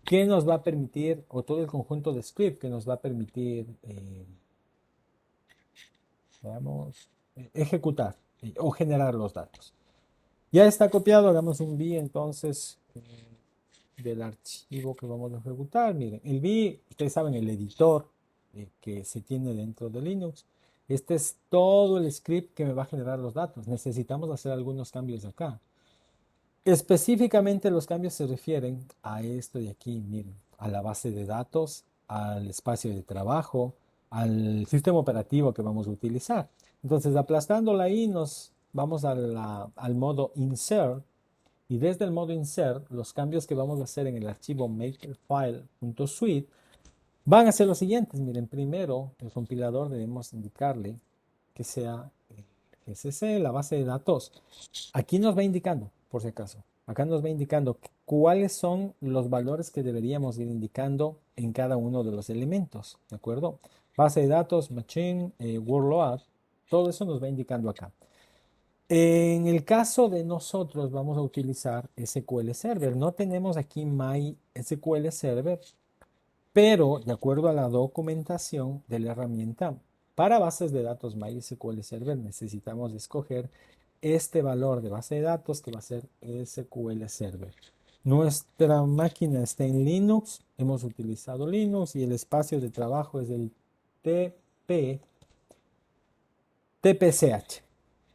S1: que nos va a permitir, o todo el conjunto de script que nos va a permitir, ejecutar o generar los datos. Ya está copiado, hagamos un B entonces del archivo que vamos a ejecutar. Miren, el B, ustedes saben, el editor que se tiene dentro de Linux. Este es todo el script que me va a generar los datos. Necesitamos hacer algunos cambios acá. Específicamente los cambios se refieren a esto de aquí, miren, a la base de datos, al espacio de trabajo, al sistema operativo que vamos a utilizar. Entonces, aplastándola ahí, nos vamos al modo Insert y desde el modo Insert, los cambios que vamos a hacer en el archivo makerfile.suite van a ser los siguientes. Miren, primero, el compilador debemos indicarle que sea GCC, la base de datos. Aquí nos va indicando, por si acaso, acá nos va indicando cuáles son los valores que deberíamos ir indicando en cada uno de los elementos, ¿de acuerdo? Base de datos, machine, workload, todo eso nos va indicando acá. En el caso de nosotros vamos a utilizar SQL Server. No tenemos aquí MySQL Server, pero de acuerdo a la documentación de la herramienta, para bases de datos MySQL Server necesitamos escoger este valor de base de datos que va a ser SQL Server. Nuestra máquina está en Linux, hemos utilizado Linux y el espacio de trabajo es el TPCH.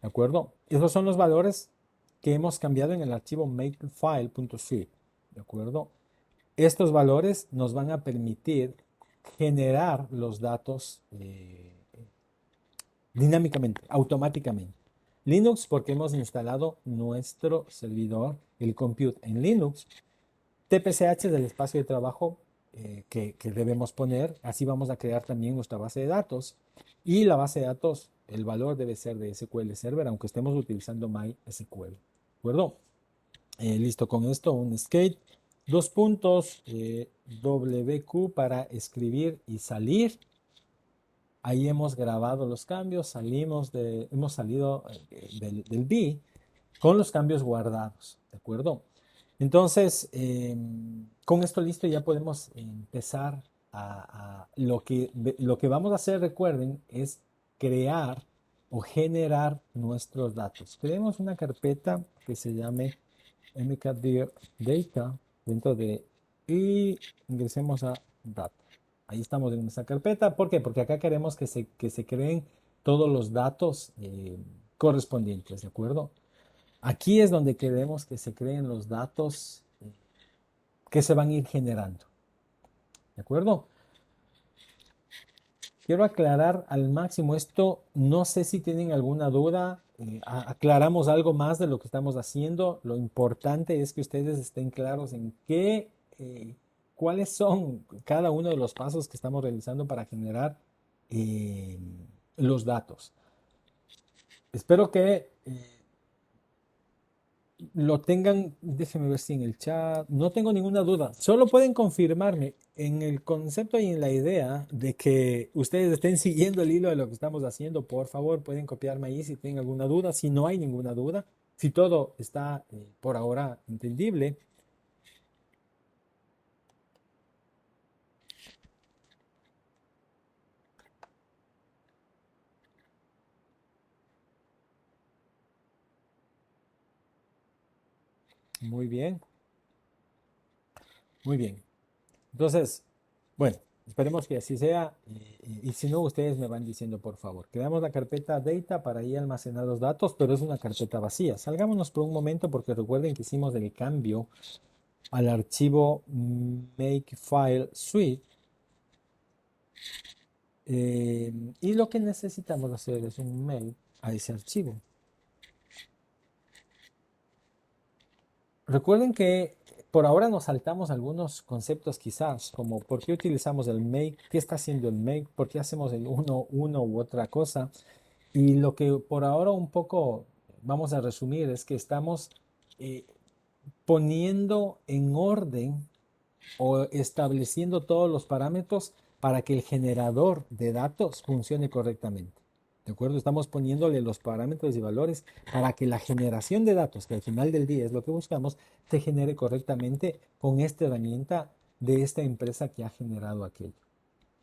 S1: ¿De acuerdo? Esos son los valores que hemos cambiado en el archivo makefile.zip. ¿De acuerdo? Estos valores nos van a permitir generar los datos dinámicamente, automáticamente. Linux porque hemos instalado nuestro servidor, el compute en Linux. TPCH es el espacio de trabajo que debemos poner. Así vamos a crear también nuestra base de datos. Y la base de datos, el valor debe ser de SQL Server, aunque estemos utilizando MySQL. ¿De acuerdo? Listo con esto, un skate, dos puntos, WQ para escribir y salir. Ahí hemos grabado los cambios, hemos salido del B con los cambios guardados, ¿de acuerdo? Entonces, con esto listo ya podemos empezar lo que vamos a hacer, recuerden, es crear o generar nuestros datos. Creemos una carpeta que se llame mkdir data dentro de y ingresemos a data. Ahí estamos en esa carpeta. ¿Por qué? Porque acá queremos que se creen todos los datos correspondientes, ¿de acuerdo? Aquí es donde queremos que se creen los datos que se van a ir generando. ¿De acuerdo? Quiero aclarar al máximo esto. No sé si tienen alguna duda. Aclaramos algo más de lo que estamos haciendo. Lo importante es que ustedes estén claros en cuáles son cada uno de los pasos que estamos realizando para generar eh, los datos. Espero que lo tengan, déjenme ver si en el chat, no tengo ninguna duda, solo pueden confirmarme en el concepto y en la idea de que ustedes estén siguiendo el hilo de lo que estamos haciendo, por favor, pueden copiarme ahí si tienen alguna duda, si no hay ninguna duda, si todo está por ahora entendible. Muy bien, muy bien. Entonces, bueno, esperemos que así sea. Y si no, ustedes me van diciendo, por favor. Creamos la carpeta data para ahí almacenar los datos, pero es una carpeta vacía. Salgámonos por un momento porque recuerden que hicimos el cambio al archivo makefile suite. Y lo que necesitamos hacer es un mail a ese archivo. Recuerden que por ahora nos saltamos algunos conceptos quizás, como por qué utilizamos el make, qué está haciendo el make, por qué hacemos el uno u otra cosa. Y lo que por ahora un poco vamos a resumir es que estamos eh, poniendo en orden o estableciendo todos los parámetros para que el generador de datos funcione correctamente. ¿De acuerdo? Estamos poniéndole los parámetros y valores para que la generación de datos, que al final del día es lo que buscamos, se genere correctamente con esta herramienta de esta empresa que ha generado aquello.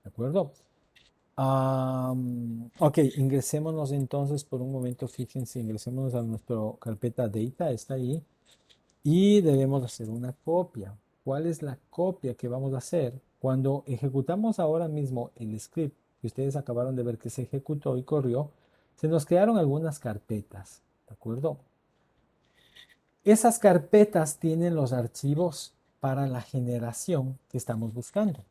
S1: ¿De acuerdo? Ok, ingresémonos entonces por un momento, fíjense, ingresémonos a nuestra carpeta data, está ahí, y debemos hacer una copia. ¿Cuál es la copia que vamos a hacer? Cuando ejecutamos ahora mismo el script que ustedes acabaron de ver que se ejecutó y corrió, se nos crearon algunas carpetas, ¿de acuerdo? Esas carpetas tienen los archivos para la generación que estamos buscando.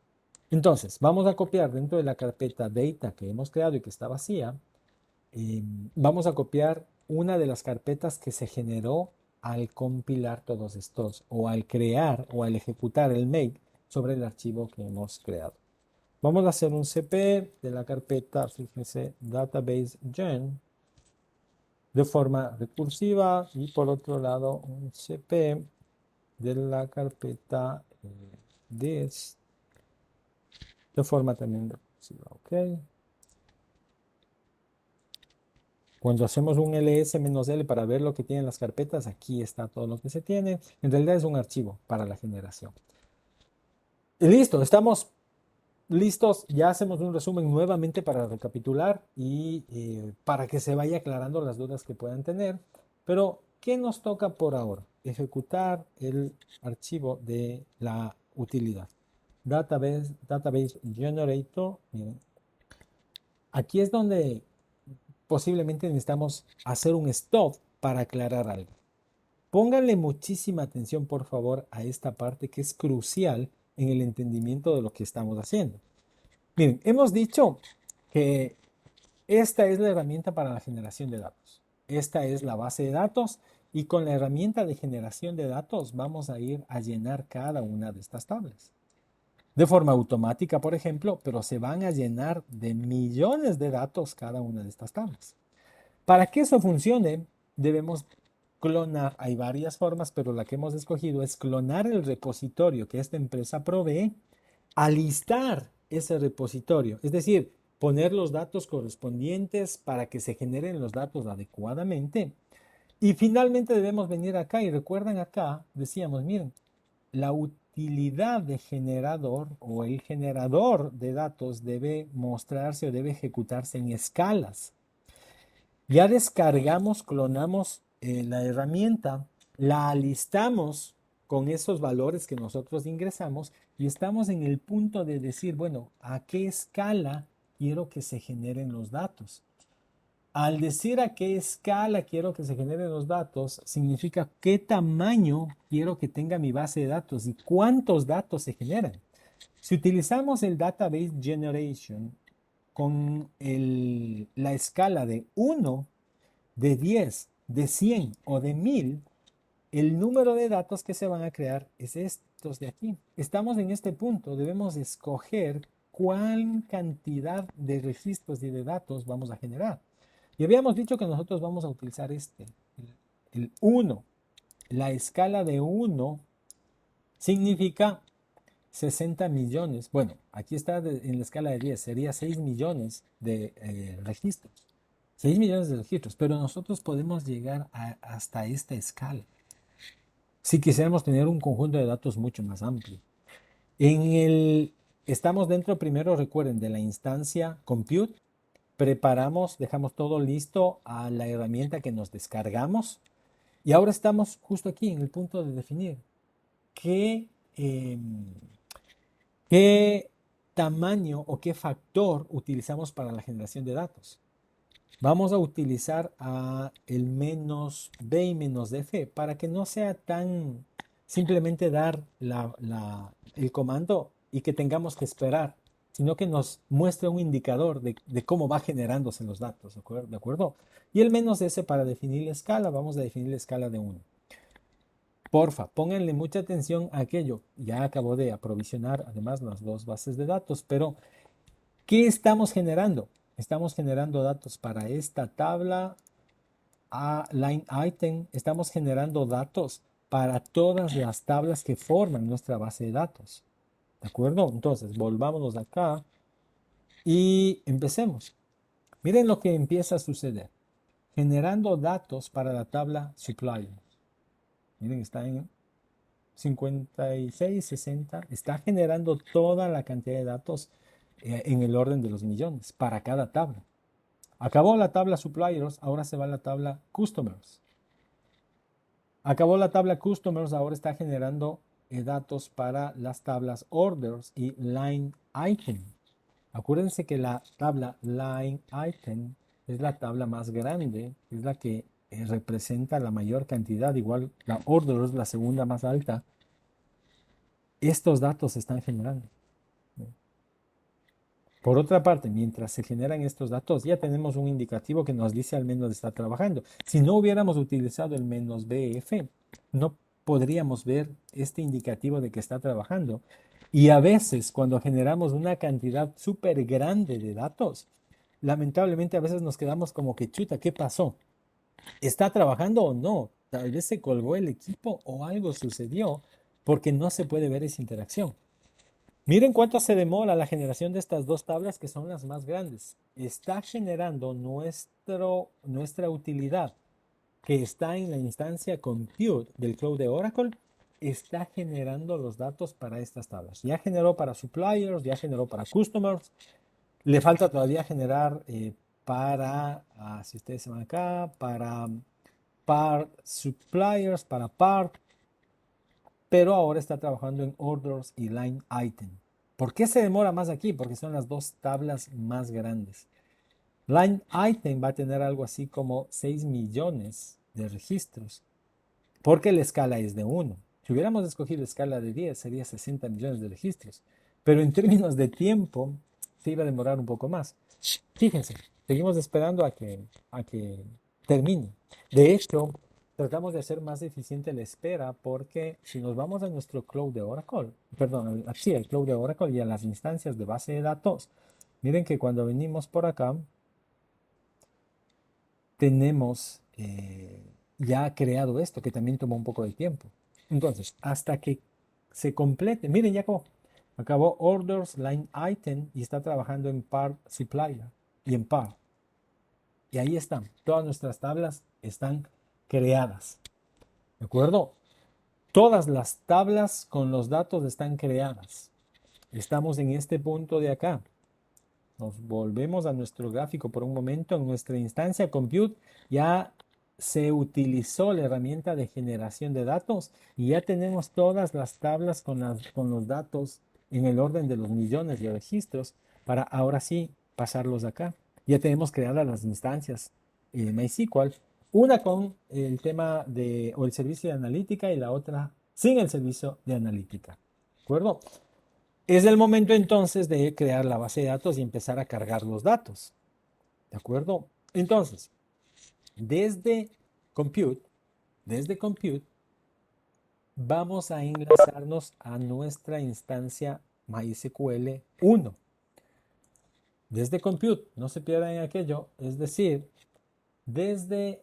S1: Entonces, vamos a copiar dentro de la carpeta data que hemos creado y que está vacía, vamos a copiar una de las carpetas que se generó al compilar todos estos, o al crear, o al ejecutar el make sobre el archivo que hemos creado. Vamos a hacer un cp de la carpeta, fíjense, database gen, de forma recursiva, y por otro lado un cp de la carpeta this, de forma también recursiva, ¿ok? Cuando hacemos un ls-l para ver lo que tienen las carpetas, aquí está todo lo que se tiene. En realidad es un archivo para la generación. Y listo, estamos listos. Ya hacemos un resumen nuevamente para recapitular y para que se vaya aclarando las dudas que puedan tener. Pero, ¿qué nos toca por ahora? Ejecutar el archivo de la utilidad. Database Generator. Miren, aquí es donde posiblemente necesitamos hacer un stop para aclarar algo. Pónganle muchísima atención, por favor, a esta parte que es crucial en el entendimiento de lo que estamos haciendo. Miren, hemos dicho que esta es la herramienta para la generación de datos. Esta es la base de datos y con la herramienta de generación de datos vamos a ir a llenar cada una de estas tablas. De forma automática, por ejemplo, pero se van a llenar de millones de datos cada una de estas tablas. Para que eso funcione, debemos clonar. Hay varias formas, pero la que hemos escogido es clonar el repositorio que esta empresa provee, alistar ese repositorio, es decir, poner los datos correspondientes para que se generen los datos adecuadamente. Y finalmente debemos venir acá y recuerdan acá, decíamos, miren, la utilidad de generador o el generador de datos debe mostrarse o debe ejecutarse en escalas. Ya descargamos, clonamos la herramienta, la alistamos con esos valores que nosotros ingresamos y estamos en el punto de decir, bueno, ¿a qué escala quiero que se generen los datos? Al decir a qué escala quiero que se generen los datos, significa qué tamaño quiero que tenga mi base de datos y cuántos datos se generan. Si utilizamos el Database Generation con la escala de 1, de 10, de 100 o de 1000, el número de datos que se van a crear es estos de aquí. Estamos en este punto, debemos escoger cuál cantidad de registros y de datos vamos a generar. Y habíamos dicho que nosotros vamos a utilizar el 1. La escala de 1 significa 60 millones. Bueno, aquí está en la escala de 10, sería 6 millones de registros. 6 millones de registros, pero nosotros podemos llegar hasta esta escala si quisiéramos tener un conjunto de datos mucho más amplio. Estamos dentro primero, recuerden, de la instancia compute, preparamos, dejamos todo listo a la herramienta que nos descargamos y ahora estamos justo aquí en el punto de definir qué, qué tamaño o qué factor utilizamos para la generación de datos. Vamos a utilizar el menos B y menos F para que no sea tan simplemente dar el comando y que tengamos que esperar, sino que nos muestre un indicador de cómo va generándose los datos, ¿de acuerdo? Y el menos S para definir la escala, vamos a definir la escala de 1. Porfa, pónganle mucha atención a aquello. Ya acabo de aprovisionar además las dos bases de datos, pero ¿qué estamos generando? Estamos generando datos para esta tabla a line item. Estamos generando datos para todas las tablas que forman nuestra base de datos. ¿De acuerdo? Entonces, volvámonos acá y empecemos. Miren lo que empieza a suceder. Generando datos para la tabla supply. Miren, está en 56, 60. Está generando toda la cantidad de datos en el orden de los millones para cada tabla. Acabó la tabla suppliers, ahora se va a la tabla customers. Acabó la tabla customers, ahora está generando datos para las tablas orders y line item. Acuérdense que la tabla line item es la tabla más grande, es la que representa la mayor cantidad, igual la order es la segunda más alta. Estos datos se están generando. Por otra parte, mientras se generan estos datos, ya tenemos un indicativo que nos dice al menos está trabajando. Si no hubiéramos utilizado el menos BF, no podríamos ver este indicativo de que está trabajando. Y a veces, cuando generamos una cantidad súper grande de datos, lamentablemente a veces nos quedamos como que chuta, ¿qué pasó? ¿Está trabajando o no? Tal vez se colgó el equipo o algo sucedió porque no se puede ver esa interacción. Miren cuánto se demora la generación de estas dos tablas que son las más grandes. Está generando nuestra utilidad que está en la instancia compute del cloud de Oracle. Está generando los datos para estas tablas. Ya generó para suppliers, ya generó para customers. Le falta todavía generar si ustedes se van acá, para part suppliers, para part, pero ahora está trabajando en orders y line item. ¿Por qué se demora más aquí? Porque son las dos tablas más grandes. Line item va a tener algo así como 6 millones de registros, porque la escala es de 1. Si hubiéramos escogido escala de 10, sería 60 millones de registros. Pero en términos de tiempo, se iba a demorar un poco más. Fíjense, seguimos esperando a que termine. De hecho, tratamos de hacer más eficiente la espera porque si nos vamos a nuestro cloud de Oracle, perdón, sí, el cloud de Oracle y a las instancias de base de datos, miren que cuando venimos por acá, tenemos ya creado esto, que también tomó un poco de tiempo. Entonces, hasta que se complete, miren ya como acabó orders line item y está trabajando en part supplier y en part. Y ahí están, todas nuestras tablas están creadas. ¿De acuerdo? Todas las tablas con los datos están creadas. Estamos en este punto de acá. Nos volvemos a nuestro gráfico por un momento. En nuestra instancia compute ya se utilizó la herramienta de generación de datos y ya tenemos todas las tablas con los datos en el orden de los millones de registros para ahora sí pasarlos acá. Ya tenemos creadas las instancias de MySQL, una con el tema o el servicio de analítica y la otra sin el servicio de analítica. ¿De acuerdo? Es el momento entonces de crear la base de datos y empezar a cargar los datos. ¿De acuerdo? Entonces, desde compute, vamos a enlazarnos a nuestra instancia MySQL 1. Desde compute, no se pierdan en aquello, es decir, desde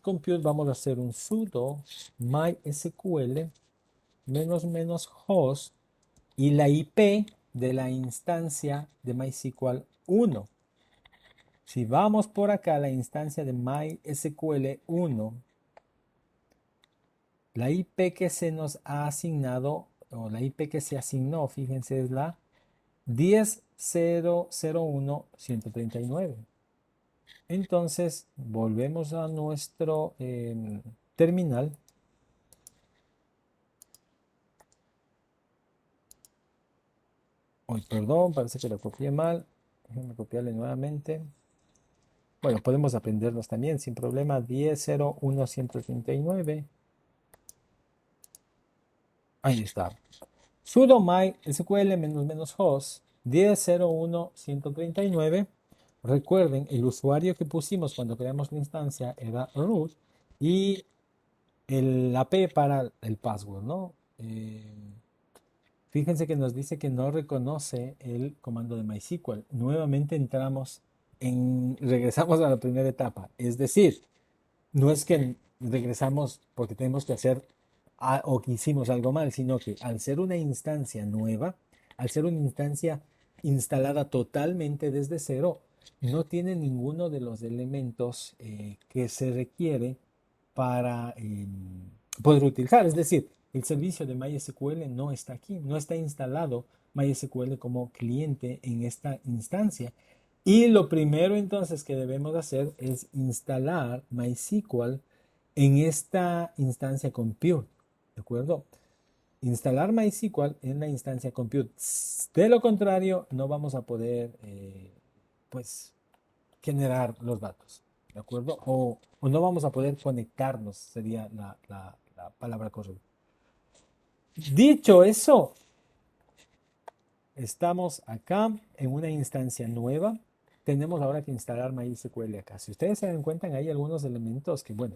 S1: compute vamos a hacer un sudo MySQL --host y la IP de la instancia de MySQL 1. Si vamos por acá a la instancia de MySQL 1, la IP que se nos ha asignado, o la IP que se asignó, fíjense, es la 10.0.0.1.139. Entonces, volvemos a nuestro terminal. Perdón, parece que lo copié mal. Déjenme copiarle nuevamente. Bueno, podemos aprenderlos también sin problema. 10.0.1.139. Ahí está. Sudo MySQL -host 10.0.1.139. Recuerden, el usuario que pusimos cuando creamos la instancia era root y la P para el password, ¿no? Fíjense que nos dice que no reconoce el comando de MySQL. Nuevamente regresamos a la primera etapa. Es decir, no es que regresamos porque tenemos que hacer o que hicimos algo mal, sino que al ser una instancia nueva, al ser una instancia instalada totalmente desde cero, no tiene ninguno de los elementos que se requiere para poder utilizar. Es decir, el servicio de MySQL no está aquí, no está instalado MySQL como cliente en esta instancia. Y lo primero entonces que debemos hacer es instalar MySQL en esta instancia compute, ¿de acuerdo? Instalar MySQL en la instancia compute. De lo contrario, no vamos a poder, pues, generar los datos, ¿de acuerdo? O no vamos a poder conectarnos, sería la palabra correcta. Dicho eso, estamos acá en una instancia nueva. Tenemos ahora que instalar MySQL acá. Si ustedes se dan cuenta, hay algunos elementos que, bueno,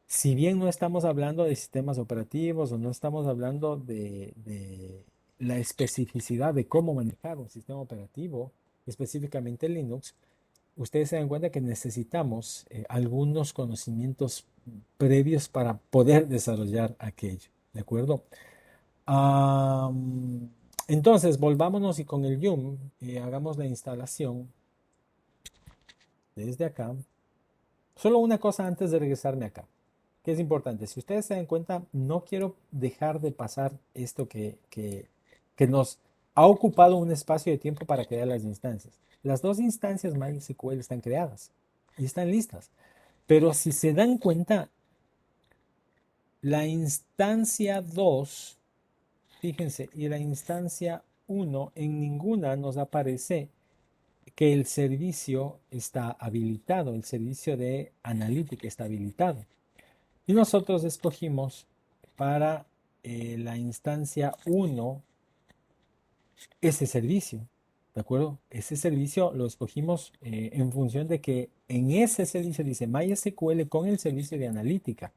S1: si bien no estamos hablando de sistemas operativos o no estamos hablando de la especificidad de cómo manejar un sistema operativo, específicamente Linux, ustedes se dan cuenta que necesitamos algunos conocimientos previos para poder desarrollar aquello, ¿de acuerdo? Am, entonces, volvámonos y con el Yum hagamos la instalación desde acá. Solo una cosa antes de regresarme acá, que es importante. Si ustedes se dan cuenta, no quiero dejar de pasar esto que nos ha ocupado un espacio de tiempo para crear las instancias. Las dos instancias MySQL están creadas y están listas. Pero si se dan cuenta, la instancia 2, fíjense, y la instancia 1, en ninguna nos aparece que el servicio está habilitado, el servicio de analítica está habilitado. Y nosotros escogimos para la instancia 1 ese servicio, ¿de acuerdo? Ese servicio lo escogimos en función de que en ese servicio dice MySQL con el servicio de analítica.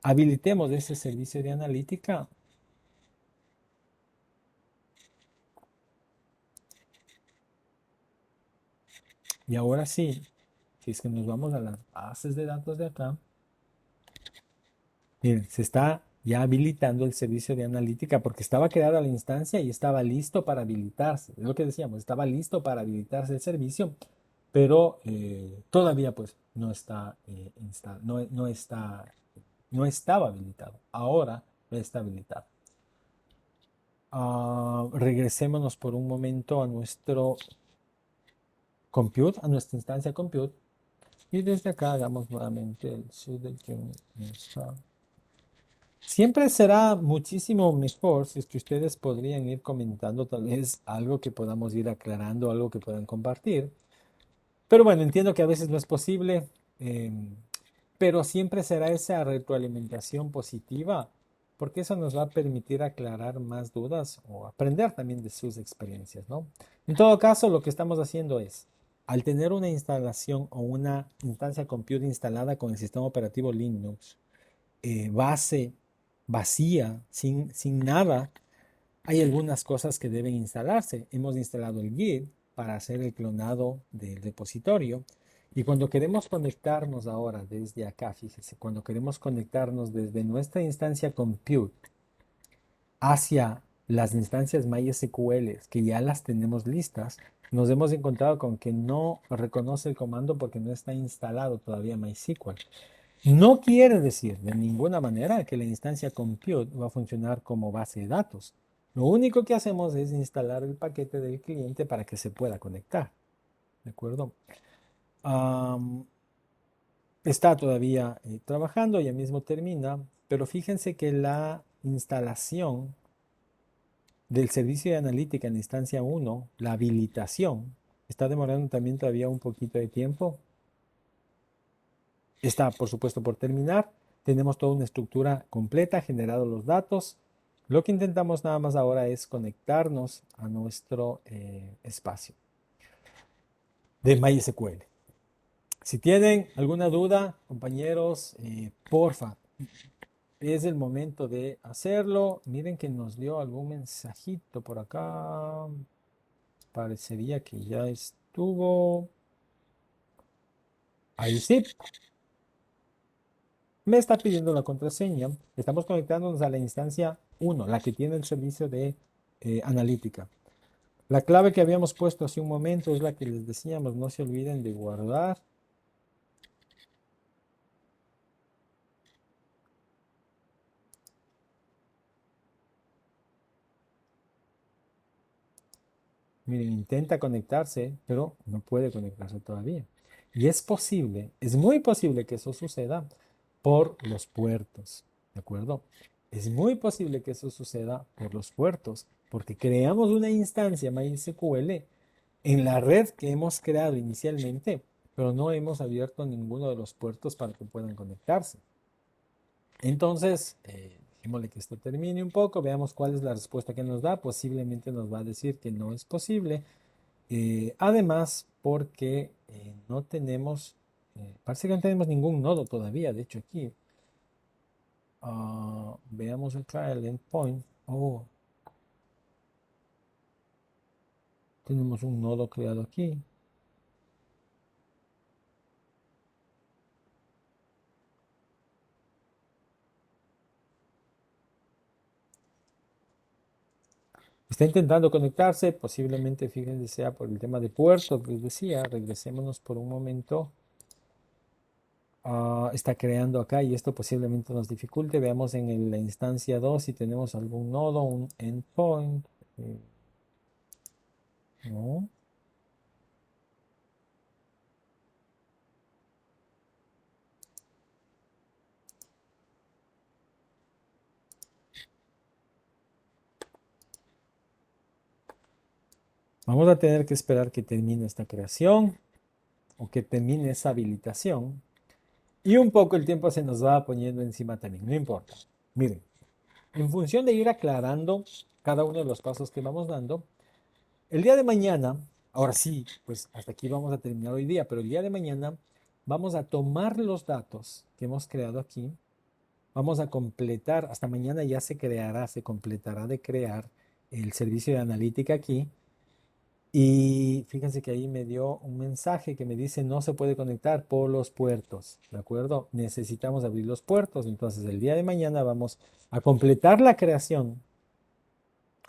S1: Habilitemos ese servicio de analítica. Y ahora sí, si es que nos vamos a las bases de datos de acá, miren, se está ya habilitando el servicio de analítica porque estaba creada la instancia y estaba listo para habilitarse. Es lo que decíamos, estaba listo para habilitarse el servicio, pero todavía pues no está, no estaba habilitado. Ahora está habilitado. Regresémonos por un momento a nuestro compute, a nuestra instancia compute. Y desde acá hagamos nuevamente el sudo install. Siempre será muchísimo mejor si es que ustedes podrían ir comentando tal vez algo que podamos ir aclarando, algo que puedan compartir. Pero bueno, entiendo que a veces no es posible, pero siempre será esa retroalimentación positiva, porque eso nos va a permitir aclarar más dudas o aprender también de sus experiencias, ¿no? En todo caso, lo que estamos haciendo es, al tener una instalación o una instancia compute instalada con el sistema operativo Linux, base vacía, sin nada, hay algunas cosas que deben instalarse. Hemos instalado el Git para hacer el clonado del repositorio. Y cuando queremos conectarnos ahora desde acá, fíjese, cuando queremos conectarnos desde nuestra instancia compute hacia las instancias MySQL que ya las tenemos listas, nos hemos encontrado con que no reconoce el comando porque no está instalado todavía MySQL. No quiere decir de ninguna manera que la instancia compute va a funcionar como base de datos. Lo único que hacemos es instalar el paquete del cliente para que se pueda conectar. ¿De acuerdo? Está todavía trabajando, ya mismo termina, pero fíjense que la instalación del servicio de analítica en la instancia 1, la habilitación, está demorando también todavía un poquito de tiempo. Está, por supuesto, por terminar. Tenemos toda una estructura completa, generado los datos. Lo que intentamos nada más ahora es conectarnos a nuestro espacio de MySQL. Si tienen alguna duda, compañeros, porfa, es el momento de hacerlo. Miren que nos dio algún mensajito por acá. Parecería que ya estuvo. Ahí sí. Me está pidiendo la contraseña. Estamos conectándonos a la instancia 1, la que tiene el servicio de analítica. La clave que habíamos puesto hace un momento es la que les decíamos, no se olviden de guardar. Miren, intenta conectarse, pero no puede conectarse todavía. Y es posible, es muy posible que eso suceda por los puertos, ¿de acuerdo? Es muy posible que eso suceda por los puertos, porque creamos una instancia MySQL en la red que hemos creado inicialmente, pero no hemos abierto ninguno de los puertos para que puedan conectarse. Entonces, dejémosle que esto termine un poco, veamos cuál es la respuesta que nos da. Posiblemente nos va a decir que no es posible. Además, porque no tenemos, parece que no tenemos ningún nodo todavía. De hecho, aquí, veamos el trial endpoint. Oh, tenemos un nodo creado aquí. Está intentando conectarse, posiblemente, fíjense, sea por el tema de puertos, les decía, regresémonos por un momento. Está creando acá y esto posiblemente nos dificulte. Veamos en la instancia 2 si tenemos algún nodo, un endpoint. No. Vamos a tener que esperar que termine esta creación o que termine esa habilitación. Y un poco el tiempo se nos va poniendo encima también, no importa. Miren, en función de ir aclarando cada uno de los pasos que vamos dando, el día de mañana, ahora sí, pues hasta aquí vamos a terminar hoy día, pero el día de mañana vamos a tomar los datos que hemos creado aquí, vamos a completar, hasta mañana ya se creará, se completará de crear el servicio de analítica aquí. Y fíjense que ahí me dio un mensaje que me dice no se puede conectar por los puertos, ¿de acuerdo? Necesitamos abrir los puertos. Entonces el día de mañana vamos a completar la creación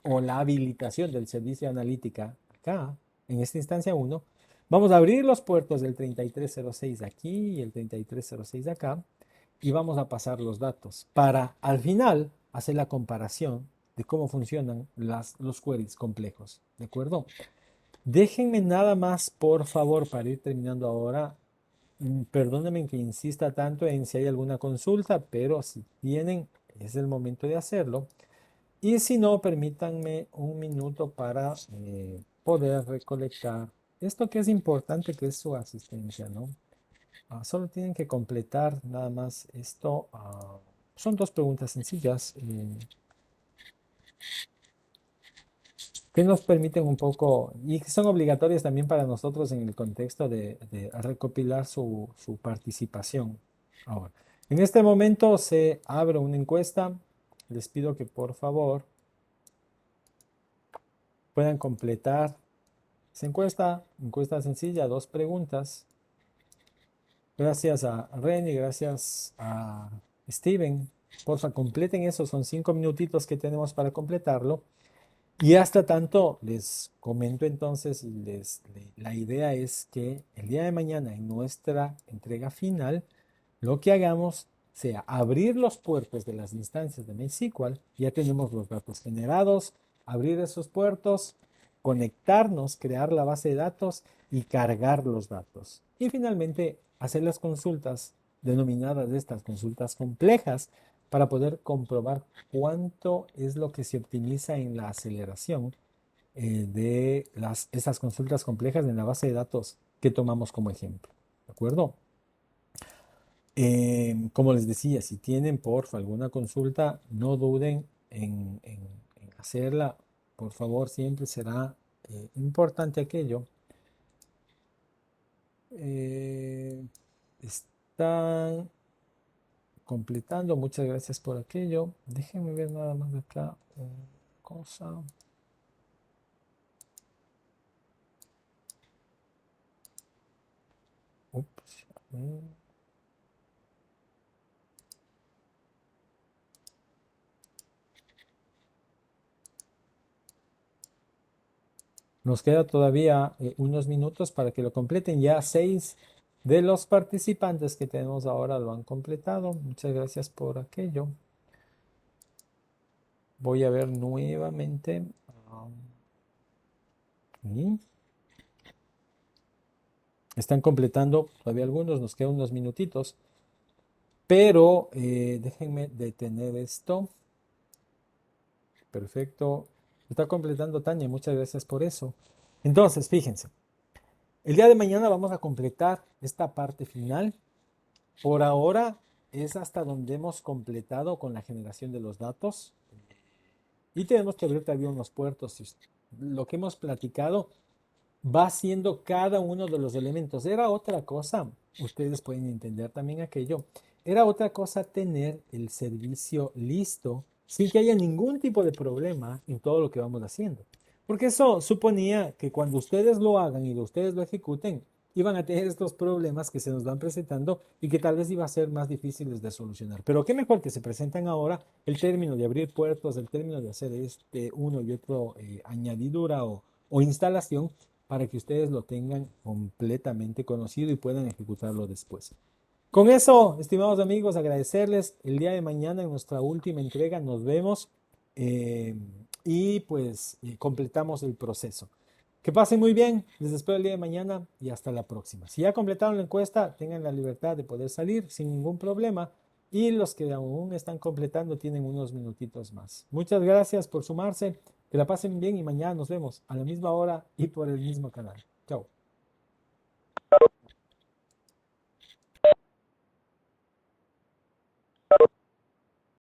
S1: o la habilitación del servicio de analítica acá, en esta instancia 1. Vamos a abrir los puertos del 3306 aquí y el 3306 acá y vamos a pasar los datos para al final hacer la comparación de cómo funcionan los queries complejos, ¿de acuerdo? Déjenme nada más, por favor, para ir terminando ahora. Perdónenme que insista tanto en si hay alguna consulta, pero si tienen, es el momento de hacerlo. Y si no, permítanme un minuto para poder recolectar esto que es importante, que es su asistencia, ¿no? Solo tienen que completar nada más esto. Son dos preguntas sencillas. Que nos permiten un poco, y que son obligatorias también para nosotros en el contexto de recopilar su participación. Ahora, en este momento se abre una encuesta. Les pido que por favor puedan completar esa encuesta sencilla, dos preguntas. Gracias a Reni, gracias a Steven. Porfa, completen eso, son 5 minutitos que tenemos para completarlo. Y hasta tanto, les comento entonces, la idea es que el día de mañana en nuestra entrega final, lo que hagamos sea abrir los puertos de las instancias de MySQL, ya tenemos los datos generados, abrir esos puertos, conectarnos, crear la base de datos y cargar los datos. Y finalmente hacer las consultas denominadas estas consultas complejas para poder comprobar cuánto es lo que se optimiza en la aceleración de esas consultas complejas en la base de datos que tomamos como ejemplo. ¿De acuerdo? Como les decía, si tienen porfa alguna consulta, no duden en hacerla. Por favor, siempre será importante aquello. Eh, están completando. Muchas gracias por aquello. Déjenme ver nada más de acá. Cosa. Ups. Nos queda todavía unos minutos para que lo completen. Ya 6 de los participantes que tenemos ahora lo han completado. Muchas gracias por aquello. Voy a ver nuevamente. ¿Mm? Están completando todavía algunos, nos quedan unos minutitos, pero déjenme detener esto. Perfecto. Está completando Tania, muchas gracias por eso. Entonces, fíjense, el día de mañana vamos a completar esta parte final. Por ahora es hasta donde hemos completado con la generación de los datos y tenemos que abrir todavía unos puertos. Lo que hemos platicado va siendo cada uno de los elementos. Era otra cosa, ustedes pueden entender también aquello, era otra cosa tener el servicio listo sin que haya ningún tipo de problema en todo lo que vamos haciendo. Porque eso suponía que cuando ustedes lo hagan y ustedes lo ejecuten, iban a tener estos problemas que se nos van presentando y que tal vez iba a ser más difíciles de solucionar. Pero qué mejor que se presentan ahora el término de abrir puertos, el término de hacer este uno y otro añadidura o instalación para que ustedes lo tengan completamente conocido y puedan ejecutarlo después. Con eso, estimados amigos, agradecerles el día de mañana en nuestra última entrega. Nos vemos eh, y pues completamos el proceso. Que pasen muy bien, les espero el día de mañana y hasta la próxima. Si ya completaron la encuesta, tengan la libertad de poder salir sin ningún problema y los que aún están completando tienen unos minutitos más. Muchas gracias por sumarse, que la pasen bien y mañana nos vemos a la misma hora y por el mismo canal. Chao.